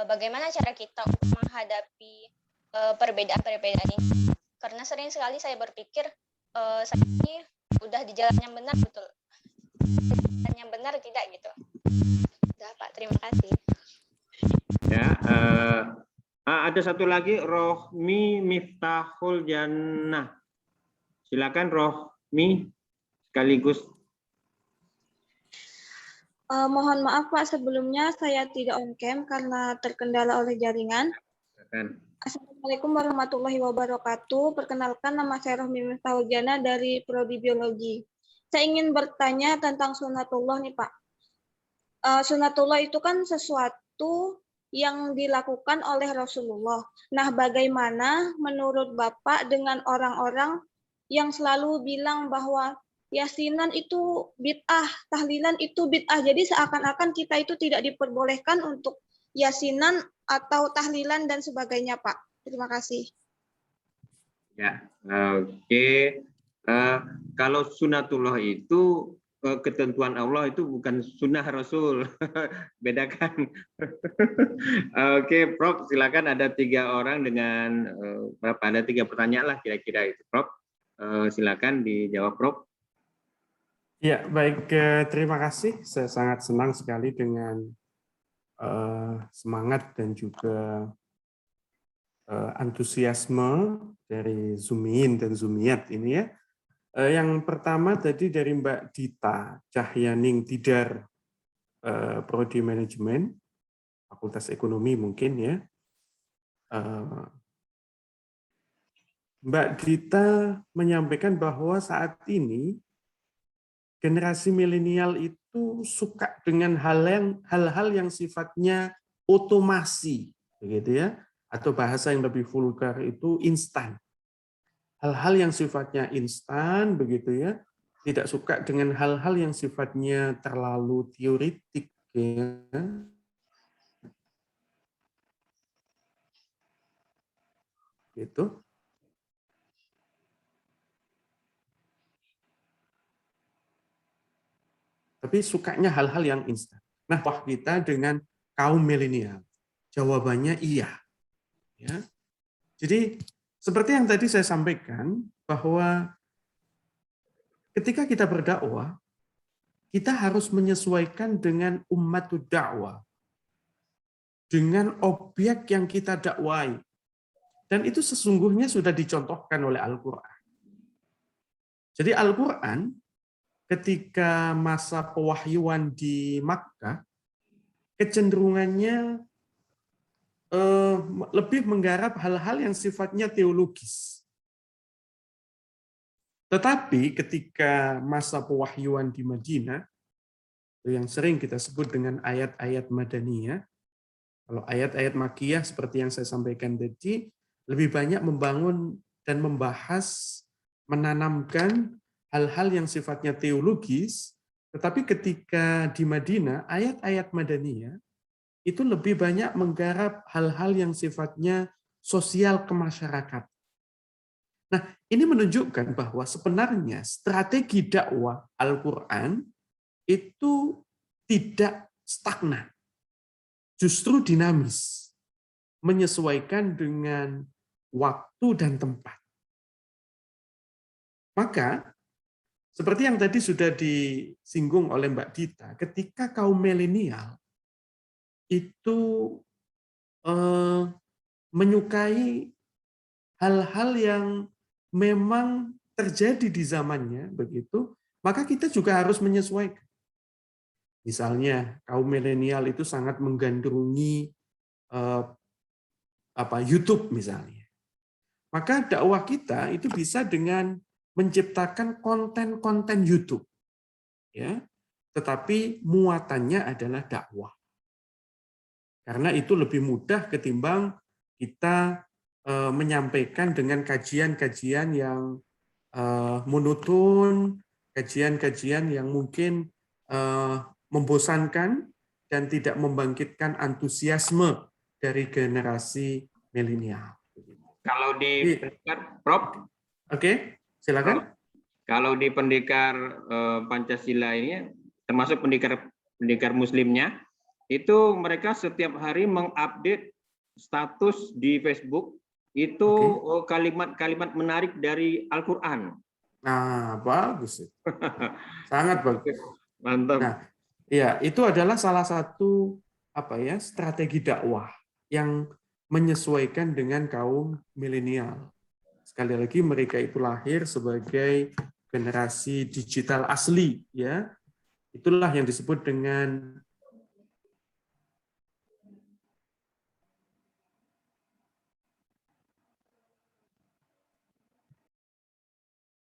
bagaimana cara kita untuk menghadapi perbedaan-perbedaan ini? Karena sering sekali saya berpikir, saya ini udah di jalan yang benar, betul. Jalan yang benar tidak, gitu. Udah Pak, terima kasih. Ya, ada satu lagi, Rohmi Miftahul Jannah. Silakan Rohmi sekaligus. Mohon maaf Pak, sebelumnya saya tidak on cam karena terkendala oleh jaringan. Silakan. Assalamualaikum warahmatullahi wabarakatuh. Perkenalkan, nama saya Rohmi Miftahul Jannah dari Prodi Biologi. Saya ingin bertanya tentang sunatullah nih Pak. Sunatullah itu kan sesuatu yang dilakukan oleh Rasulullah. Nah, bagaimana menurut Bapak dengan orang-orang yang selalu bilang bahwa yasinan itu bid'ah, tahlilan itu bid'ah. Jadi seakan-akan kita itu tidak diperbolehkan untuk yasinan atau tahlilan dan sebagainya, Pak. Terima kasih. Ya, oke. Kalau sunatullah itu ketentuan Allah, itu bukan sunnah Rasul. Bedakan. Oke, Prof, silakan. Ada 3 orang dengan berapa? Ada 3 pertanyaan lah kira-kira itu, Prof. Silakan dijawab, Prof. Ya, baik. Terima kasih. Saya sangat senang sekali dengan semangat dan juga antusiasme dari Zumiin dan Zumiyat ini ya. Yang pertama tadi dari Mbak Dita Cahyaning Tidar, Prodi Manajemen, Fakultas Ekonomi mungkin ya. Mbak Dita menyampaikan bahwa saat ini generasi milenial itu suka dengan hal-hal yang sifatnya otomasi, begitu ya, atau bahasa yang lebih vulgar itu instan. Hal-hal yang sifatnya instan, begitu ya, tidak suka dengan hal-hal yang sifatnya terlalu teoretik, ya. Gitu. Tapi sukanya hal-hal yang instan. Nah, wah kita dengan kaum milenial, jawabannya iya. Ya. Jadi seperti yang tadi saya sampaikan, bahwa ketika kita berdakwah, kita harus menyesuaikan dengan ummatud dakwah, dengan objek yang kita dakwai. Dan itu sesungguhnya sudah dicontohkan oleh Al-Quran. Jadi Al-Quran ketika masa pewahyuan di Makkah, kecenderungannya lebih menggarap hal-hal yang sifatnya teologis. Tetapi ketika masa pewahyuan di Madinah, yang sering kita sebut dengan ayat-ayat Madaniyah, kalau ayat-ayat Makkiyah seperti yang saya sampaikan tadi, lebih banyak membangun dan membahas, menanamkan hal-hal yang sifatnya teologis, tetapi ketika di Madinah, ayat-ayat Madaniyah itu lebih banyak menggarap hal-hal yang sifatnya sosial kemasyarakatan. Nah, ini menunjukkan bahwa sebenarnya strategi dakwah Al-Quran itu tidak stagnan, justru dinamis, menyesuaikan dengan waktu dan tempat. Maka, seperti yang tadi sudah disinggung oleh Mbak Dita, ketika kaum milenial itu menyukai hal-hal yang memang terjadi di zamannya, begitu, maka kita juga harus menyesuaikan. Misalnya, kaum milenial itu sangat menggandrungi YouTube misalnya. Maka dakwah kita itu bisa dengan menciptakan konten-konten YouTube, ya, tetapi muatannya adalah dakwah. Karena itu lebih mudah ketimbang kita menyampaikan dengan kajian-kajian yang monoton, kajian-kajian yang mungkin membosankan dan tidak membangkitkan antusiasme dari generasi milenial. Kalau di pendekar, Prof. Oke, silakan. Kalau di pendekar Pancasila ini, termasuk pendekar Muslimnya, itu mereka setiap hari mengupdate status di Facebook itu kalimat-kalimat menarik dari Al-Quran. Nah, bagus. Sangat bagus. Mantap. Nah, ya, itu adalah salah satu strategi dakwah yang menyesuaikan dengan kaum milenial. Sekali lagi mereka itu lahir sebagai generasi digital asli, ya. Itulah yang disebut dengan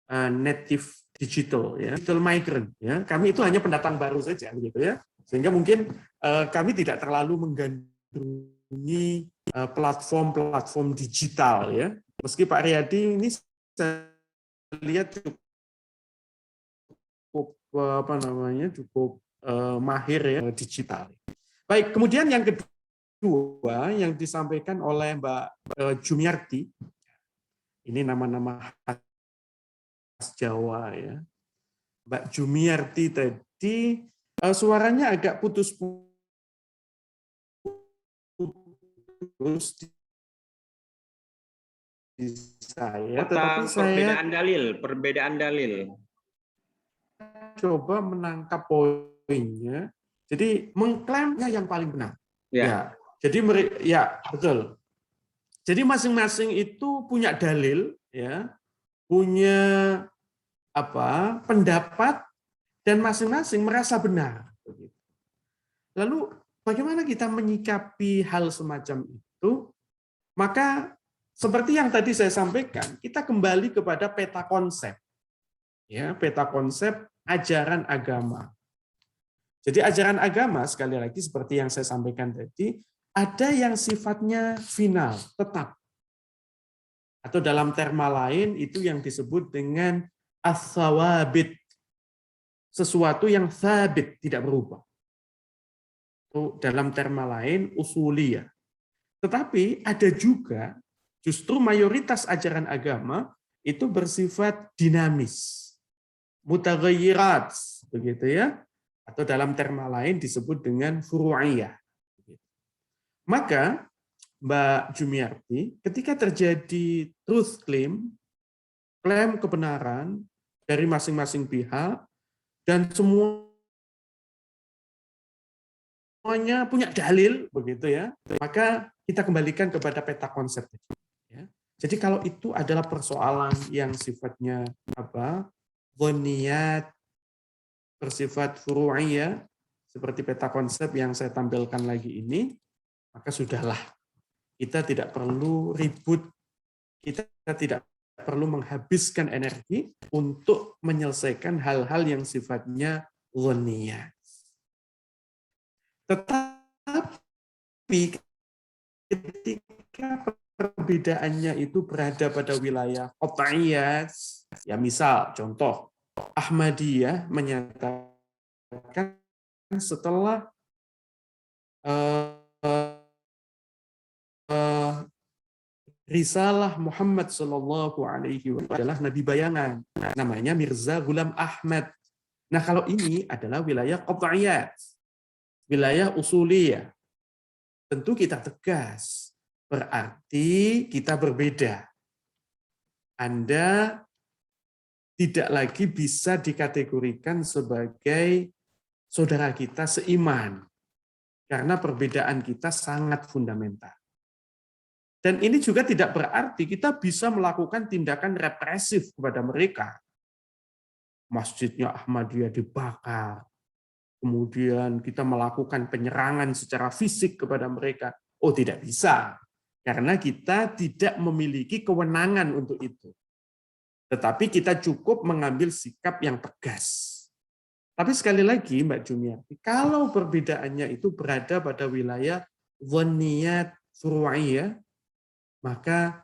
native digital, ya, digital migrant, ya. Kami itu hanya pendatang baru saja, gitu ya. Sehingga mungkin kami tidak terlalu menggandrungi platform-platform digital, ya. Meski Pak Riyadi ini saya lihat cukup mahir ya digital. Baik, kemudian yang kedua yang disampaikan oleh Mbak Jumiarti, ini nama-nama khas Jawa ya. Mbak Jumiarti tadi suaranya agak putus di saya, tetapi perbedaan dalil. Coba menangkap poinnya. Jadi mengklaimnya yang paling benar. Ya. Jadi betul. Jadi masing-masing itu punya dalil, ya, punya pendapat, dan masing-masing merasa benar. Lalu bagaimana kita menyikapi hal semacam itu? Maka seperti yang tadi saya sampaikan, kita kembali kepada peta konsep. Ya, peta konsep ajaran agama. Jadi ajaran agama, sekali lagi seperti yang saya sampaikan tadi, ada yang sifatnya final, tetap. Atau dalam terma lain, itu yang disebut dengan as-sawabit. Sesuatu yang sabit, tidak berubah. Itu dalam terma lain, usuliyah. Tetapi ada juga, justru mayoritas ajaran agama itu bersifat dinamis, mutaghayyirat, begitu ya, atau dalam terma lain disebut dengan furu'iyah. Maka Mbak Jumiarti, ketika terjadi truth claim, klaim kebenaran dari masing-masing pihak dan semuanya punya dalil, begitu ya, maka kita kembalikan kepada peta konsep. Jadi kalau itu adalah persoalan yang sifatnya dhanniyat, bersifat furu'iyah, seperti peta konsep yang saya tampilkan lagi ini, maka sudahlah. Kita tidak perlu ribut, kita tidak perlu menghabiskan energi untuk menyelesaikan hal-hal yang sifatnya dhanniyat. Tetapi ketika perbedaannya itu berada pada wilayah qat'iyah, ya misal contoh Ahmadiyah menyatakan setelah risalah Muhammad Shallallahu Alaihi Wasallam adalah nabi bayangan, namanya Mirza Ghulam Ahmad. Nah kalau ini adalah wilayah qat'iyah, wilayah usuliyah, tentu kita tegas, berarti kita berbeda. Anda tidak lagi bisa dikategorikan sebagai saudara kita seiman, karena perbedaan kita sangat fundamental. Dan ini juga tidak berarti kita bisa melakukan tindakan represif kepada mereka. Masjidnya Ahmadiyah dibakar, kemudian kita melakukan penyerangan secara fisik kepada mereka. Oh, tidak bisa, karena kita tidak memiliki kewenangan untuk itu. Tetapi kita cukup mengambil sikap yang tegas. Tapi sekali lagi, Mbak Jumiarti, kalau perbedaannya itu berada pada wilayah dhanniyat furu'iyah, maka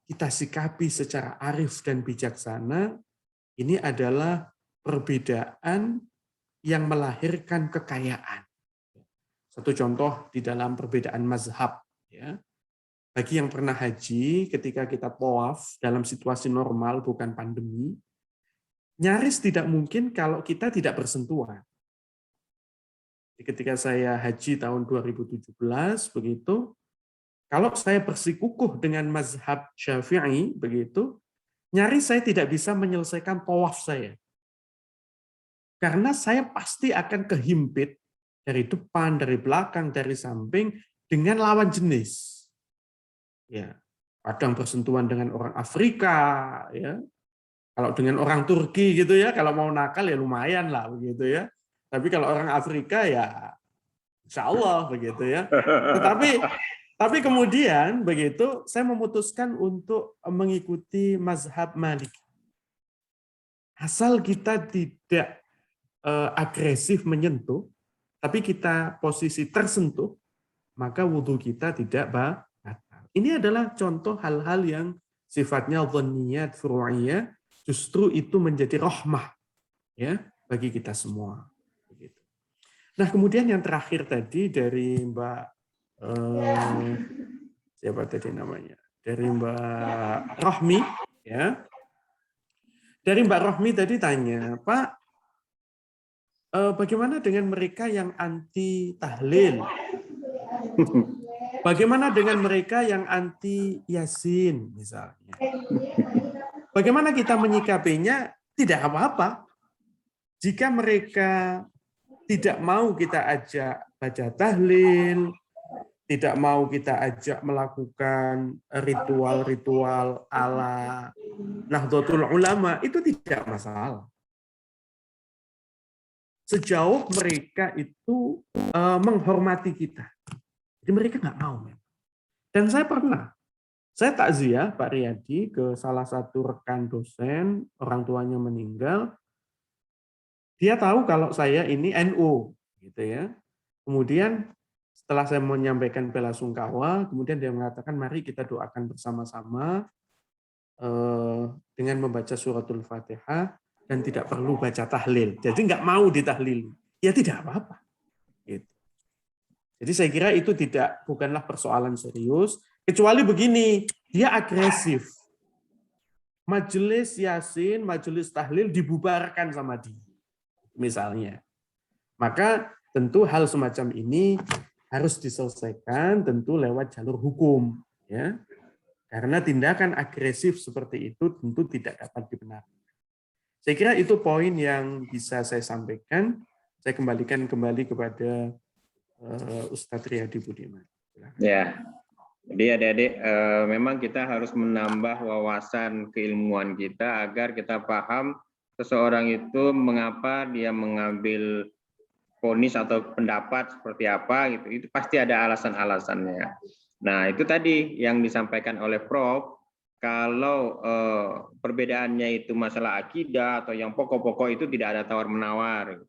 kita sikapi secara arif dan bijaksana, ini adalah perbedaan yang melahirkan kekayaan. Satu contoh di dalam perbedaan mazhab, ya. Bagi yang pernah haji, ketika kita tawaf dalam situasi normal, bukan pandemi, nyaris tidak mungkin kalau kita tidak bersentuhan. Ketika saya haji tahun 2017, begitu, kalau saya bersikukuh dengan mazhab Syafi'i, begitu, nyaris saya tidak bisa menyelesaikan tawaf saya. Karena saya pasti akan kehimpit dari depan, dari belakang, dari samping, dengan lawan jenis. Ya, kadang bersentuhan dengan orang Afrika, ya. Kalau dengan orang Turki gitu ya, kalau mau nakal ya lumayan lah begitu ya. Tapi kalau orang Afrika ya insya Allah begitu ya. Tapi kemudian begitu saya memutuskan untuk mengikuti mazhab Maliki. Asal kita tidak agresif menyentuh, tapi kita posisi tersentuh, maka wudhu kita tidak batal. Ini adalah contoh hal-hal yang sifatnya dhanniyat furu'iyah, justru itu menjadi rahmah ya bagi kita semua. Nah kemudian yang terakhir tadi dari Mbak siapa tadi namanya? Dari Mbak Rohmi ya. Dari Mbak Rohmi tadi tanya, Pak, bagaimana dengan mereka yang anti tahlil? Bagaimana dengan mereka yang anti Yasin misalnya? Bagaimana kita menyikapinya? Tidak apa-apa. Jika mereka tidak mau kita ajak baca tahlil, tidak mau kita ajak melakukan ritual-ritual ala Nahdlatul Ulama, itu tidak masalah. Sejauh mereka itu menghormati kita. Jadi mereka nggak mau. Dan saya takziah Pak Riyadi ke salah satu rekan dosen, orang tuanya meninggal. Dia tahu kalau saya ini NU, gitu ya. Kemudian setelah saya menyampaikan bela sungkawa, kemudian dia mengatakan mari kita doakan bersama-sama dengan membaca suratul Fatihah dan tidak perlu baca tahlil. Jadi nggak mau ditahlil. Ya tidak apa-apa. Gitu. Jadi saya kira itu bukanlah persoalan serius, kecuali begini, dia agresif. Majelis Yasin, majelis tahlil dibubarkan sama dia, misalnya. Maka tentu hal semacam ini harus diselesaikan tentu lewat jalur hukum. Ya. Karena tindakan agresif seperti itu tentu tidak dapat dibenarkan. Saya kira itu poin yang bisa saya sampaikan. Saya kembalikan kembali kepada Ustadz Riyadi Budiman. Ya, Jadi adik-adik, memang kita harus menambah wawasan keilmuan kita agar kita paham seseorang itu mengapa dia mengambil vonis atau pendapat seperti apa gitu. Itu pasti ada alasan-alasannya. Nah, itu tadi yang disampaikan oleh Prof. Kalau perbedaannya itu masalah akidah atau yang pokok-pokok itu tidak ada tawar-menawar.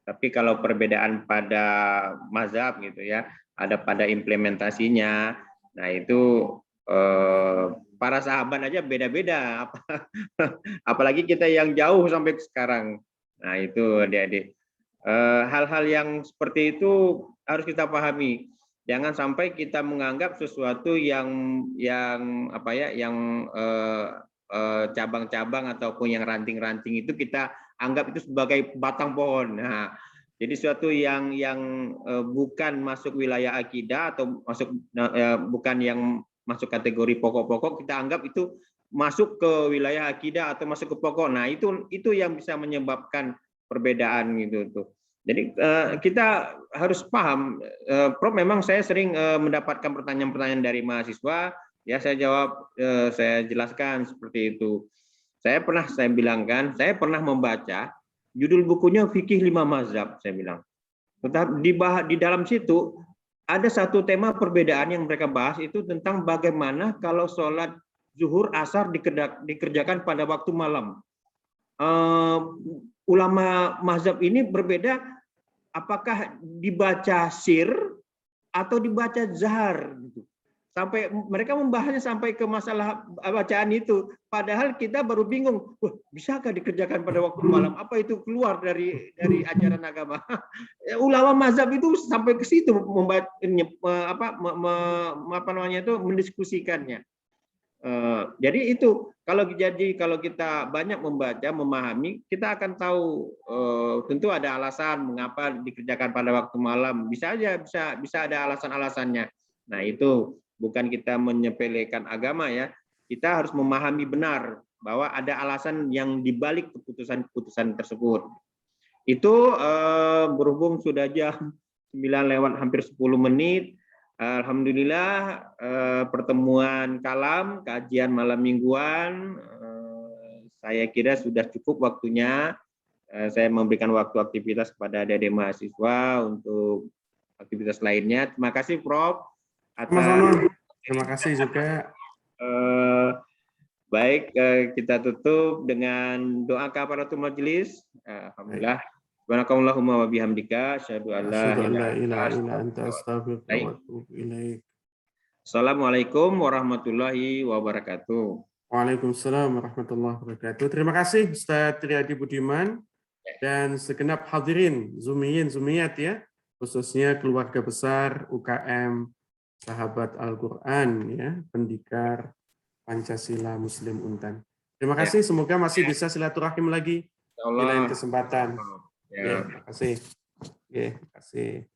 Tapi kalau perbedaan pada mazhab gitu ya, ada pada implementasinya. Nah, itu para sahabat aja beda-beda. Apalagi kita yang jauh sampai sekarang. Nah, itu adik-adik. Hal-hal yang seperti itu harus kita pahami. Jangan sampai kita menganggap sesuatu yang apa ya, yang cabang-cabang ataupun yang ranting-ranting itu kita anggap itu sebagai batang pohon. Nah, jadi sesuatu yang bukan masuk wilayah akidah atau bukan yang masuk kategori pokok-pokok, kita anggap itu masuk ke wilayah akidah atau masuk ke pokok. Nah, itu yang bisa menyebabkan perbedaan gitu tuh. Jadi kita harus paham. Prof, memang saya sering mendapatkan pertanyaan-pertanyaan dari mahasiswa, ya saya jawab, saya jelaskan seperti itu. Saya bilangkan, saya pernah membaca judul bukunya Fikih 5 Mazhab, saya bilang. Tetapi di dalam situ ada satu tema perbedaan yang mereka bahas itu tentang bagaimana kalau sholat zuhur asar dikerjakan pada waktu malam. Ulama mazhab ini berbeda apakah dibaca sir atau dibaca zahar gitu. Sampai mereka membahasnya sampai ke masalah bacaan itu, padahal kita baru bingung, bisakah dikerjakan pada waktu malam? Apa itu keluar dari ajaran agama? Ulama mazhab itu sampai ke situ mendiskusikannya. Jadi itu kalau kita banyak membaca, memahami, kita akan tahu tentu ada alasan mengapa dikerjakan pada waktu malam. Bisa ada alasan-alasannya. Nah, itu bukan kita menyepelekan agama ya. Kita harus memahami benar bahwa ada alasan yang dibalik keputusan-keputusan tersebut. Itu berhubung sudah jam 9 hampir 10 menit. Alhamdulillah pertemuan kalam, kajian malam mingguan, saya kira sudah cukup waktunya. Saya memberikan waktu aktivitas kepada adik-adik mahasiswa untuk aktivitas lainnya. Terima kasih Prof. Terima kasih juga. Baik, kita tutup dengan doa kafaratul majelis. Alhamdulillah. Subhanakallahumma wa bihamdika asyhadu an la ilaha illa anta astaghfiruka wa atubu ilaik. Assalamualaikum warahmatullahi wabarakatuh. Waalaikumsalam warahmatullahi wabarakatuh. Terima kasih Ustaz Triadi Budiman dan segenap hadirin Zumiyin Zumiyat ya, khususnya keluarga besar UKM Sahabat Al-Qur'an ya, Pendikar Pancasila Muslim Untan. Terima kasih, semoga masih bisa silaturahim lagi di lain kesempatan. Ya, terima kasih. Terima kasih.